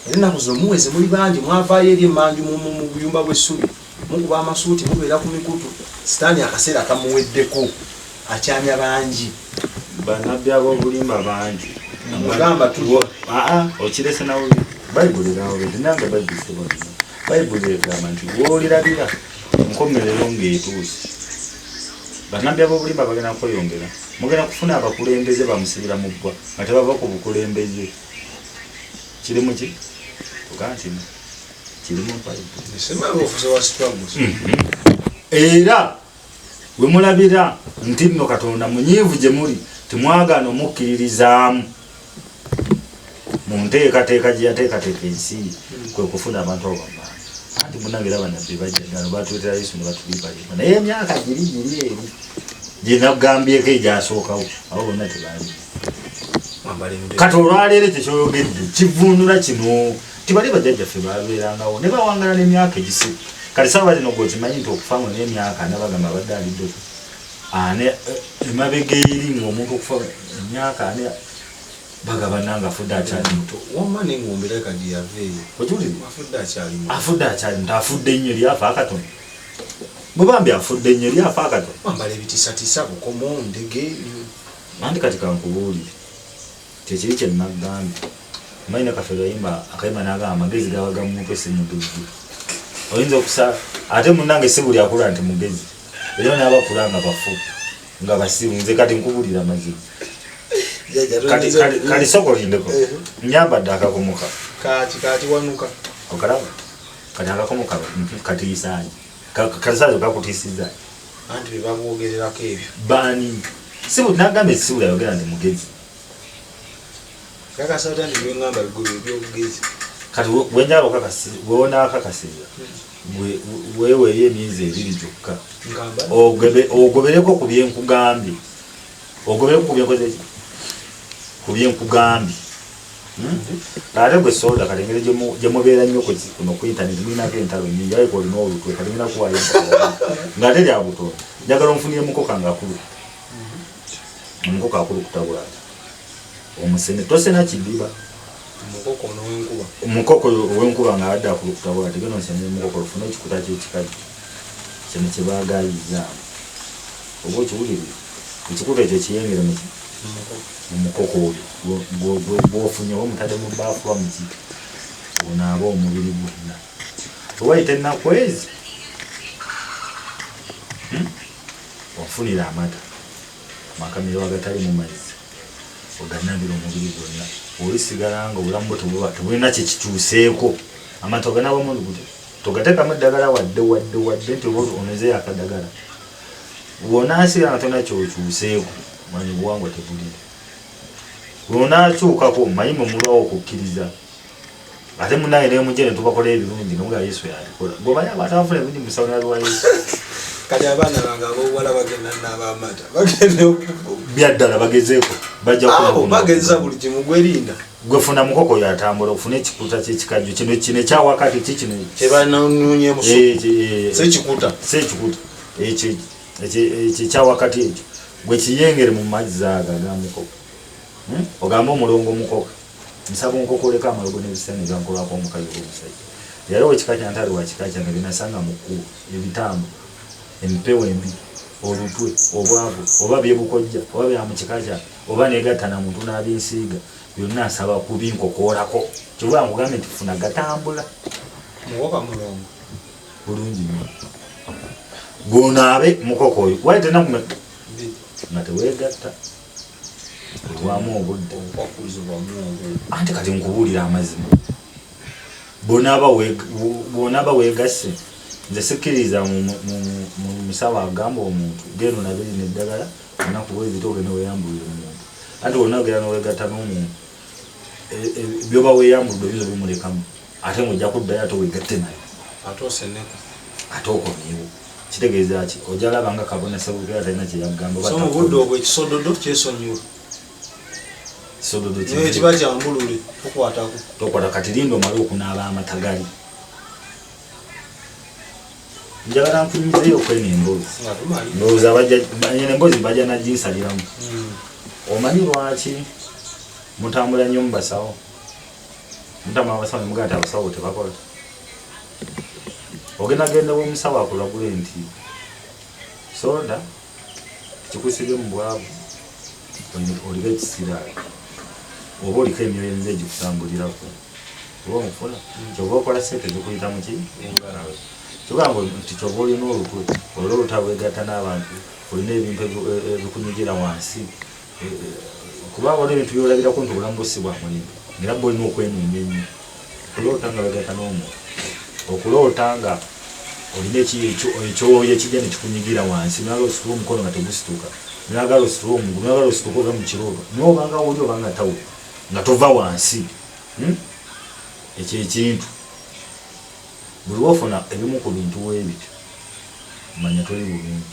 era ennaku zino muweze muli bangi mwavaayo eri emanju mu buyumba bw'essubi mukuba amasuuti mubeera ku mikutu sitaani akaseera kamuweddeko akyamya bangi banabbi ab'obulimba bangi mugamba okirese nawe bayibuli nawe nange bayibuli sebona bayibuli egamba nti woolirabira nkomerero ng'etuuse banabbi ab'obulimba bagenda kweyongera mugenda kufuna abakulembeze bamusibira mu ggwa nga tebava ku bukulembeze kirimu ki tugaa ntimu kirimu era we mulabira nti nno katonda munyiivu gye muli timwagaana omukkiririzaamu mu nteekateeka gye yateekateeka ensi kwe kufuna abantu abo bamaanyi anti munangira banabbi bajjagano batuletera yesu ne batulibalimba naye emyaka giri eri gye nagambyeko egyasookawo abo bonna tebaali kati olwaleero ekyo kyoyogedde kivundula kino tibali bajjajjaffe babeerangawo ne bawangala n'emyaka egisi kati saawa zino gwekimanyi nti okufamu n'emyaka anabagamba abadde aliddeko ane emabega eri ng'omuntu okufa emyaka ane bagaba nanga afudde akyali muto wamma n'engombe leka gye yaveeyo okiwulire afudde akyali muto afudde nnyo lyafa akatono bwe bambi afudde nnyo lyafa akatono wambala ebitiisatiisa bukomo ndege anti kati kankubuulire kyekiri kye nagambye manyi nakaffe yayimba akayimba n'agamba amagezi gaba ga muntu esimududdu oyinza okusa ate munange si buli akula nti mugezi era n'abakula nga bafu nga basiru nze kati nkubulira amazima kali sokolindeko nyambadde akakomoka kati wanuka okalaba kati akakomo katiisaaji kalisaazi kakutiisiza anti bebabogererako ebyo bani nagamba esibula yogera nti mugezi kakasata ndi byongamba byobugezi kati wenjala wonakakasirira weweeyo emyezi 2 gyokka ogobereko ku byenkugambye ku byenkugambye ate gwe soda kati engeri gyemubeera nnyo kuno ku intaneti mulinako entalo nyingi ariko olina olutwe kati ngina kuwayo ng'ate lyabutono njagala onfunire mukoka ngaakulu omukoka akulu kutabula omusene tosena kidiba omukoko ow'enkuba ng'abadde akulu kutabula tegeno nsene mukoko lufuna ekikuta kyekikaji kino kyebaagaliizaamu oba okiwulire ekikuta ekyo kiyengere omukoko oyo bwofunye oba omutadde mu bbaafu bamuki onaaba omubiri gwonna owayita ennaku ezi onfunira amata makamiro agatali mu mazzi oganabira omubiri gwonna olisigala nga obulamu bwo tebulina kyekituuseeko amata oganabamu lubuto togateekamu eddagala wadde nti oba onezeyo akadagala bw'onaasigala nga tolina kyokyuseeko manyi buwangwa tebulina bw'onaakyukako manyi mumulwawo okukkiriza ate munaye nemujje ne tubakola ebirungi nomuga Yesu yalikola gomanyi abantu abafuna ebirungi mu ssawuna lwa Yesu kati abaana bange ab'obuwala bagenda n'abamata bagenda byaddala bagezeeko bajja bageza buli kimu gwerinda gwefuna mukoko yatambula ofune ekikuta kyekikajjo kino ekyawakati kikino kyebanonyemu sekikuta ekyo ekyawakati ekyo gwe kiyengere mu mazzi ago agamukoko ogamba omulongo omukoko nsaba omukoko oleka amalogo n'ebisene gankolwako omukazi w'omusajja yaliwo ekika kyantali wa kika kyange binasanga mu kkubo ebitambo empewo embi olutwe obwavu oba byebukojja oba byamukika kyange oba negattana muntu n'abinsiiga byonna asaba kubinkokoolako kyobwa nkugambe nti funa gatambula mukoka mulongo bulungi nnyo gwonaabe mukoko oyo waye tenakume nga teweegatta olwamu obudde anti kati nkubuulira amazima bw'onaaba weegasse nze sikkiriza mu musawo agamba omuntu gendo nabirina eddagala onaku bwezita ogenda weeyambulira omuntu anti wonna ogenda noweegatta n'omuntu byoba weeyambulidde bizo bimulekamu ate ng'ojja kuddayo ate weegatte naye ate okomyewo kitegeeza ki ojja laba nga kabona sebukera talina kyeyagamba so mu budde obwo ekisododo kyesonyiwa kiba kyambulule tokwata kati linda omale okunaaba amatagali njagala nkunyumizeyo okwena emboozi ndowooza emboozi bajja naginsaliramu omanyi lwaki mutambula nnyo mu basawo mutambula basawo nemugati abasawo tebakola ogendagenda bwomusawo akulagule nti soda kikusibye mu bwavu oliko ekisiraali oba oliko emyoyo emibi egikutambulirako oba omufuna kyova okola sente zikuyita muki kyogambo nti kyova olina olutwe olwo olutaweegatta n'abantu olina ebintu ebikunyigira wansi kuba waliwo ebintu byolabirako nti obulamu bwosi bwa mulimu era bwe olina okwenenya ennyo okuloota nga weegatta n'omuntu okuloota nga olina ekyoyo ekijja nekikunyigira wansi nagala ositula omukono nga tegusituka nagala ositula omugulu nagala osituka ova mu kirooto naye obanga woli obanga tawuli nga tova wansi ekyo ekintu buli wofuna ebimu ku bintu weebityo manya toli bulungi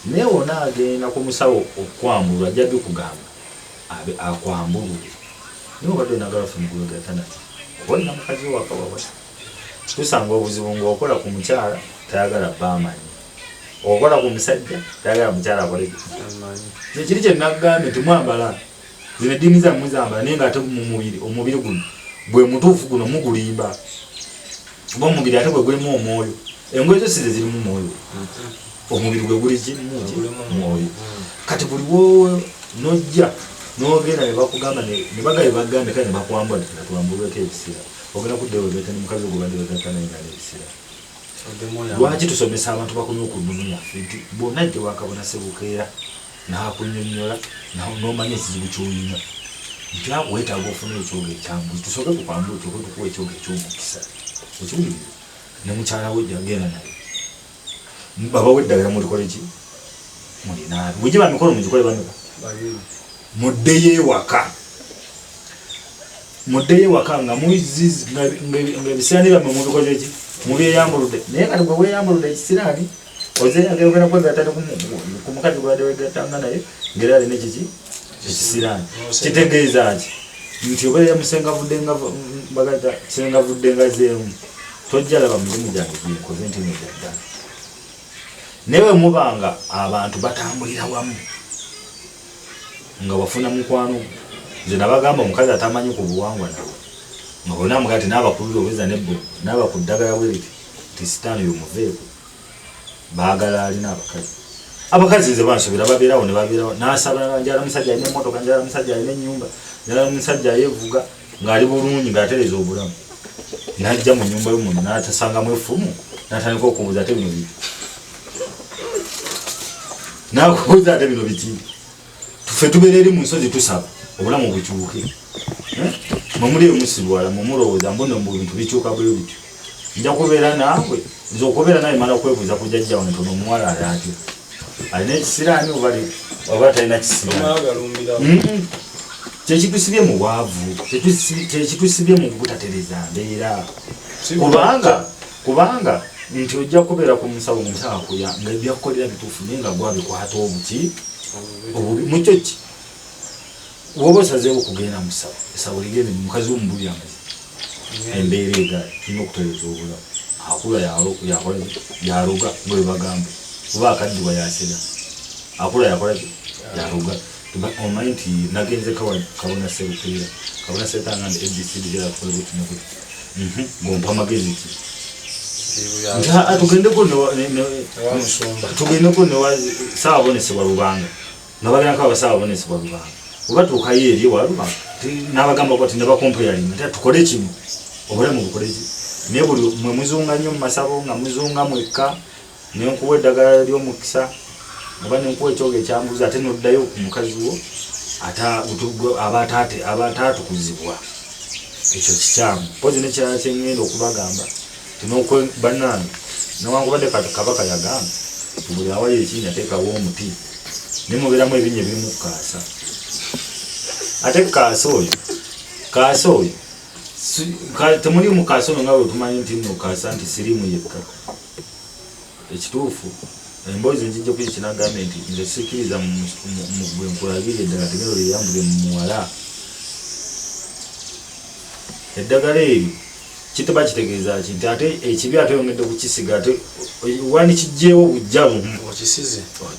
naye wona agenda ku musawo okwambulwa ajja bikugamba akwambulule naye obadde nagala ofunikulwegatta nati oba olina mukazi wakawawa tusanga obuzibu ng'okola ku mukyala tayagala baamanyi okola ku musajja tayagala mukyala akole kyekiri kyenagambye timwambala zino eddiini zammwe zambala naye ngaate omubiri guno gwe mutuufu guno mugulimba oba omubiri ate gwe gulimu omwoyo engoye zo size zirimu mwoyo omubiri gwe guli mwoyo kati buliwo nojja nogenda nebakugamba nebagaye bagambe kale nebakwambula tuwambulweko ebisira ogenda kuddeyo wegatta ne mukazi ogubadde wegatta naye nga nebisira lwaki tusomesa abantu bakomye okunnunu yaffe nti bonna gye wakabona sebukeera nakunyonyola nomanya ekizibu kyolina nti awo weetaaga ofuna ekyogo ekyambuzi tusooke tukwambula tuke tukuwa ekyogo ekyomukisa ekiwuliriza ne mukyala we jagenda naye baba weddagala mulikole ki mulina bujiba mikolo mujikole bameka muddeyo ewaka nga muizizi nga ebisaanira mu mubikoze ki mubyeyambuludde naye kati bwe weeyambuludde ekisiraani oze agenda kwegattane ku mukazi gwadde wegattanga naye ngera alina ekiki ekisiraani kitegeeza ki nti obeera musengavudde nga zeemu tojja laba mirimu gyange gyenkoze nti nejaddala newe mubanga abantu batambulira wamu nga wafuna mukwano nze nabagamba omukazi atamanyi ku buwangwa nawe nga bonna mugati n'abakulira obweza nebbo n'abakuddagala bweriti ti sitaani yomuveeko baagala alina abakazi nze bansobera babeerawo ne babeerawo n'asaba njala musajja alina emmotoka njala musajja alina ennyumba njala musajja yeevuga ng'ali bulungi ng'atereza obulamu n'ajja mu nnyumba y'omuntu n'atasangamu effumu n'atandika okubuuza ate bino biki n'akubuuza ate bino biki tufe tubeera eri mu nsozi tusaba obulamu bukyuke mumuli emusibwala mumulowooza mbuno mu bintu bikyuka bwe bityo nja kubeera naawe nze okubeera nawe mala okwebuuza kujajjawo netono omuwala ali atyo alina ekisiraani oba talina kisiraani kyekitusibye mu bwavu kyekitusibye mu butatereza mbeera kubanga nti ojja kubeera ku musawo omusawo akuya nga ebyakukolera bituufu naye nga gwabikwata obuki mukyo ki woba osazeewo kugenda musawo esawo ligende mukazi w'omububi amazi embeera egaali tulina okutereza obulamu akula yaluga bwe bagamba oba akaddiwa yasera akula yakolaki yaluga omanyi nti nagenze kabona serupeera kabona setanga nti abcd gyerakola butinakuti ngompa magezi ki tugendeko sawabonesebwa lubanga nga bagendako abasawabonesebwa lubanga oba tuukayo eri walubanga n'abagamba kwati nebakompeyalinga nti tukole kino obulamu bukole ki naye buli mwe muzunga nnyo mu masabo nga muzunga mwekka nenkuwa eddagala ly'omukisa oba nenkuwa ekyogo ekyambuzi ate noddayo ku mukazi wo aba ataatukuzibwa ekyo kikyamu pozi nekirala kyengenda okubagamba tinokwebanange newankubadde kabaka yagamba buli awali ekindi ateekawo omuti nemubeeramu ebinnya ebirimu kukaasa ate kaasa oyo temuli mukaasa ono nga bwe tumanyi nti nno kaasa nti sirimu yekka ekituufu emboozi njijja kukikinagambe nti nze sikkiriza mu gwenkulagire eddagala tegero lyeyambule mu muwala eddagala eryo kitaba kitegeeza ki nti ate ekibi ate oyongedde kukisiga ate wani kijjeewo bujjamu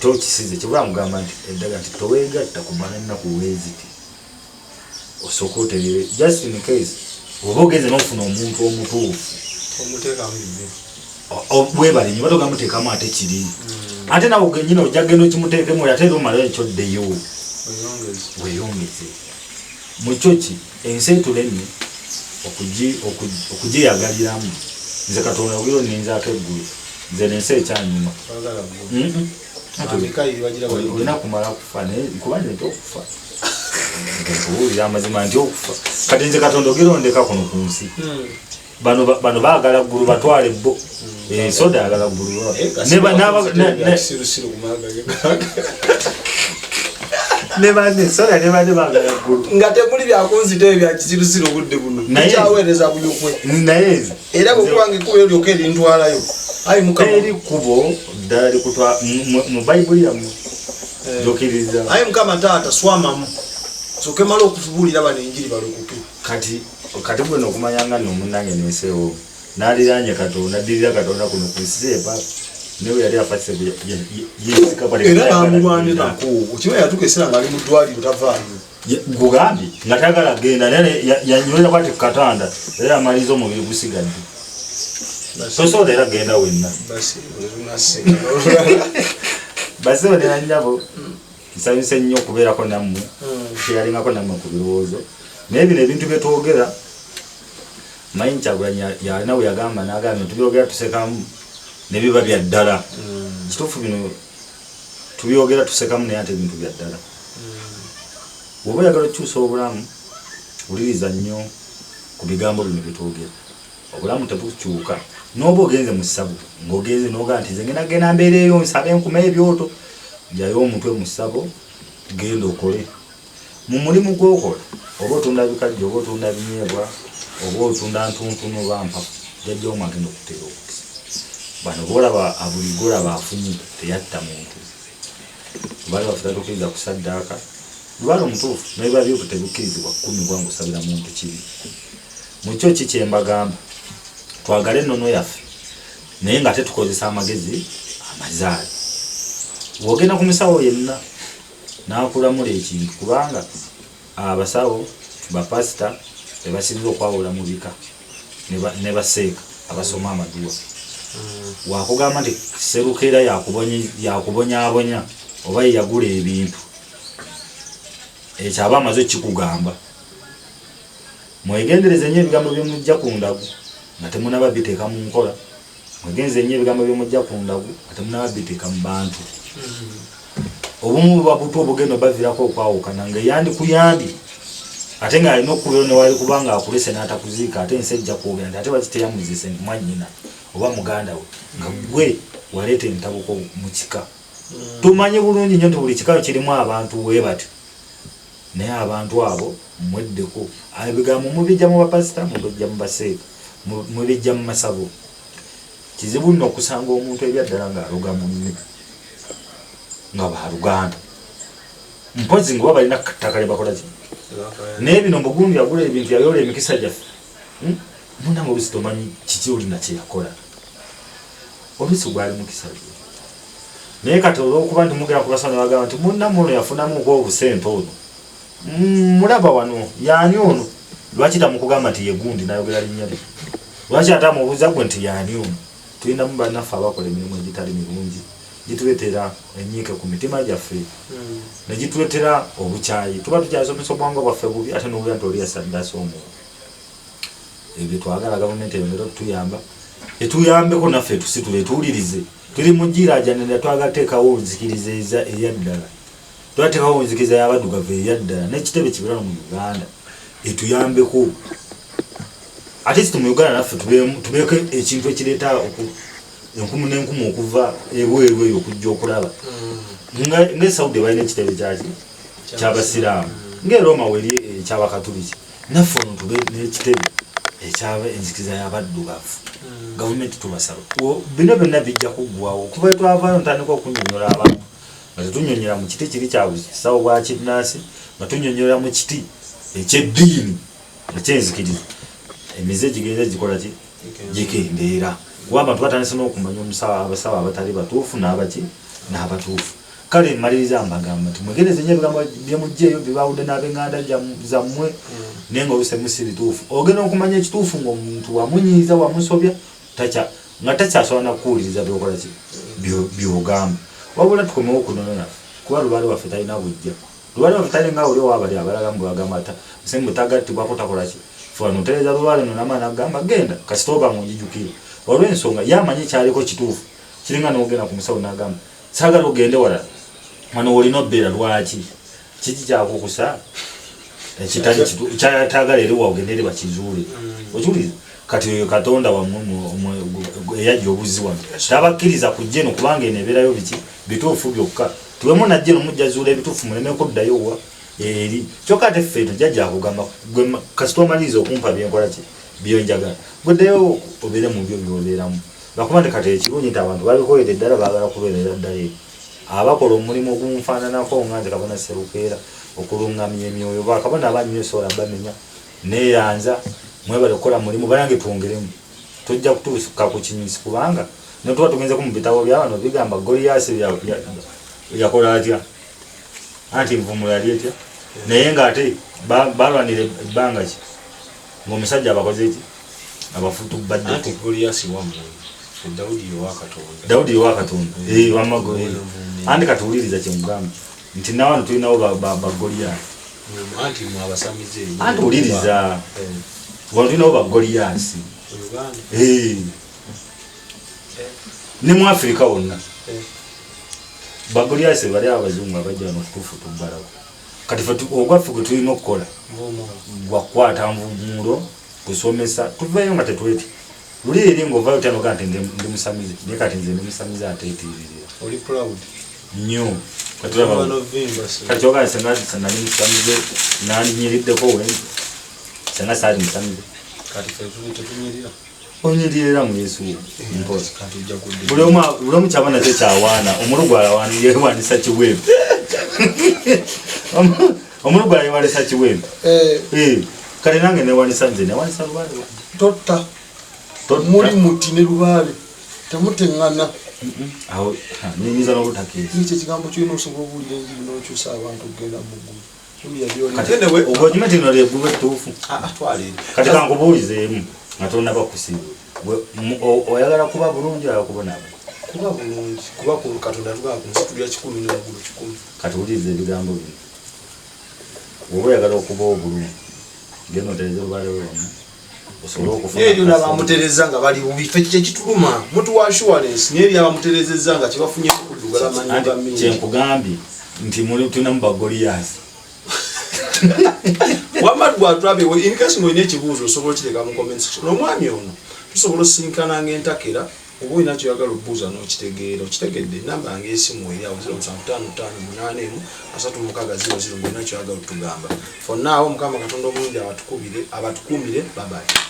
tokisize kyebula mugamba nti eddagala nti toweegatta kumala ennaku weeziti osooka oterere just in case oba ogenze n'ofuna omuntu omutuufu webale nyo batoga muteekamu ate kiri ate nawe genyina ojja genda okimuteekemu ate era omalayo ekyoddeyo weeyongeze mukyo ki ensi etulenne okugiyagaliramu nze katonda ogiro ninzaako eggulu nze nensi ekyanyuma olina kumala kufa naye kuba nti okufa okuwulira amazima nti okufa kati nze katonda ogirondeka kuno ku nsi bano baagala ggulu batwale bo soda ayagala ggulu soda nebane baagala ggulu nga temuli byakunzita ebyo byakisirusiru obudde buno kyaweereza buyokwe naye era bwekubange kuba eryoka erintwalayo ayi mukama eri kubo ddala likutwa mu bayibuli yammwe jokiriza ayi mukama taata swamamu soke mala okufubuulira bano enjiri balokoke kati bwena okumanya nga nomunange neseewo naliranye katonda addirira katonda kuno kuseepa newe yali afase era bamulwanirako okimanyi yatuuka ekiseera ngaali mu ddwaliro tavaayo gugambye nga tayagala genda naye yanywera kwati katanda era amaliza omubiri gusigadde tosobola era genda wenna basebo nenanyabo nsanyuse nnyo okubeerako nammwe keyalingako nammwe ku birowoozo naye bino ebintu byetwogera manyi Kyagulanyi yalina bwe yagamba nagambye tubyogera tusekamu nebiba bya ddala kituufu bino tubyogera tusekamu naye ate ebintu bya ddala bw'oba oyagala okukyusa obulamu wuliriza nnyo ku bigambo bino byetwogera obulamu tebukyuka nobo genze musabo ngogenze noga nti zengena gena mbere yo nsabe nkume ebyoto njayo omutwe musabo genda okole mu mulimu gwokola oba otunda bikajjo oba otunda binyebwa oba otunda ntuntuno bampa jajja omagenda okutera okukisa bano bolaba abuligola bafunyi teyatta muntu bali bafutatokiriza kusaddaaka lwali omutuufu naye byo kutebukirizibwa 10 gwangu sabira muntu kibi mukyo kikyembagamba twagale nnono yaffe naye nga tetukozesa amagezi amazaali wogenda ku musawo yenna n'akulamula ekintu kubanga abasawo bapasita tebasinza okwawula mu bika ne baseeka abasoma amaduwa wakugamba nti serukeera yakubonyaabonya oba yagula ebintu ekyo aba amaze kikugamba mwegendereze nnyo ebigambo byemujja ku ndagu nga temunaba biteeka mu nkola mwegendereze nnyo ebigambo byemujja ku ndagu nga temunaba biteeka mu bantu obumu babuto obugendo bavirako okwawukana nga yandikuyambi ate nga alina okubeera newali kubanga akulese n'atakuziika ate ensi ejja kwogera nti ate bakiteyamuzise nti mwanyina oba muganda we nga gwe waleeta emitabuko mu kika tumanye bulungi nnyo nti buli kika kirimu abantu we batyo naye abantu abo mweddeko ebigambo mubijja mu bapasita mubijja mu baseeka mubijja mu masabo kizibu nno okusanga omuntu ebyaddala ng'aluga munne nga baluganda mpozi nga balina ttaka lyebakola ki naye bino mbugundi agula ebintu yayola emikisa gyaffe munange olusi tomanyi kiki olina kyeyakola olusi gwali mukisa gwe naye kati olwokuba nti mugera kubasana bagamba nti munnamu ono yafunamu obusente ono mulaba wano yaani ono lwaki tamukugamba nti yegundi nayogera linnya lye lwaki atamubuuza gwe nti yaani ono tulinamu bannaffe abakola emirimu egitali mirungi gituletera enyiike ku mitima gyaffe negituletera obukyayi tuba tukyasomesa obwongo bwaffe bubi ate nobuya nti oli yasaddasa omuntu ebyo twagala gavumenti eyongera okutuyamba etuyambeko naffe tusitule tuwulirize tuli mugirajanira twagateekawo nzikiriza eyaddala twateekawo nzikiriza y'abaddugavu eyaddala n'ekitebe kibirano mu Uganda etuyambeko ate si mu Uganda naffe tubeeko ekintu ekireeta enkumu n'enkumu okuva ebweru eyo okujja okulaba ng'esaudi balina ekitebe kyabasiraamu ng'eroma weri ekyabakatuliki naffe ono tube n'ekitebe enzikiriza y'abaddugavu gavumenti tubasaba bino byonna bijja kuggwawo okuva twavaayo ntandika okunyonyola abantu nga tetunyonyera mu kiti kiri kya busawo bwa kinnaasi nga tunyonyola mu kiti ekyeddiini ekyenzikiriza emize gigenza gikola ki gikendeera kuba abantu batandise n'okumanya abasawo abatali batuufu n'abaki n'abatuufu kale mmaliriza mbagamba nti mwegereze nnyo ebigambo byemugjeeyo byebawudde n'ab'enganda zammwe naye nga olusemmu si bituufu ogenda okumanya ekituufu ng'omuntu wamunyiiza wamusobya nga takyasobola nakukuwuliriza byokola ki byogamba wabula tukomewo okunono naffe kuba lubaale waffe talina bujja lubaale waffe tali nga oli owabali abalala mbwagamba ata musembu tagattibwako takola ki fano ntereza lubaale nonamaana agamba genda kasita oba ngonjijukire olw'ensonga yamanyi kyaliko kituufu kiringa n'ogenda ku musawo n'agamba saagala ogende walala wano olina obbeera lwaki kiki kyakukusa ekitali kyatagala eri wawugende eri bakizuule okiwuliriza kati oyo katonda wammwe eyajja obuzzi wano tabakkiriza kujja eno kubanga eno ebeerayo biki bituufu byokka tubemu najja eno mujja zuula ebituufu muleme kuddayo wa eri kyokka ate ffe eno jjajja akugamba kasita omaliriza okumpa byenkola ki byonjagala gweddeyo obeere mu byo byobeeramu lwakuba nti kati ekirungi nti abantu babikoledde eddala baagala kubeerera ddala eri abakola omulimu ogunfaananako nga nti kabona serukeera okulungamya emyoyo bakabona abanyiyo sobola bamenya neeyanza mwebale okukola mulimu balange twongeremu tujja kutuuka ku kinyisi kubanga netuba tugenzeko mu bitabo byabano bigamba Goliyasi yakola atya anti nvumula yali etya naye ngaate balwanira ebbanga ki ng'omusajja abakoze eki abafutu badde anti Goliyasi wammwe Daudi yowa Katonda wamago anti katuwuliriza kyemugamba nti nawano tulinawo bagoliyasi anti mwabasamize anti wuliriza wano tulinawo bagoliyasi ne mu Afrika wonna bagoliyasi bali abazungu abajja wano kutuufu tubbalako kati fe ogwaffe gwe tulina okukola gwakukwata nvumulo kusomesa tuveeyo nga tetweti luli eri ng'ova otano kati ndi musamize naye kati nze ndi musamize ate etiiririra oli proud nnyo October November kati kyoka senga nali musamize nandinyiriddeko wenzi senga saali musamize kati ffe tetunyirira onyirira mu Yesu mpozi kati ojja kudde buli omu kyaba nakyo kyawaana omulugwala yewanisa kiwempe omulugwala yewanisa kiwempe kale nange newanisa nze newanisa lubaale totta muli muti ne lubaale temuteŋŋana awo nyinyiza n'obutakiriza ekyo ekigambo kirina osobola obuulira enjiri n'okyusa abantu okugenda mu ggulu ogojima tino lyegguba ettuufu kati kankubuulizeemu nga tonnaba kusiba oyagala kuba bulungi oya kubonabo kuba bulungi kuba katonda tugaa ku nsi tulya 10 n'omugulu 10 kati wuliriza ebigambo bino oba oyagala okuba obulungi genda otereze lubaale lwonna osobola okufuna ebyo nabamutereza nga bali bubiffe kyekituluma mutu wa assurance naye byabamuterezezza nga kyebafunye okuddugala amanyumba mingi kyenkugambye nti tulina mu bagoliyasi wamma gwatulabe in case ng'olina ekibuuzo osobola okiteeka mu comment section omwami ono tusobola osinkana ng'entakera oba olina kyoyagala okubuuza n'okitegeera okitegedde namba yange esimu eri awo 0755836000 ng'olina kyoyagala otugamba fonna awo mukama katonda omulungi abatukumire babaye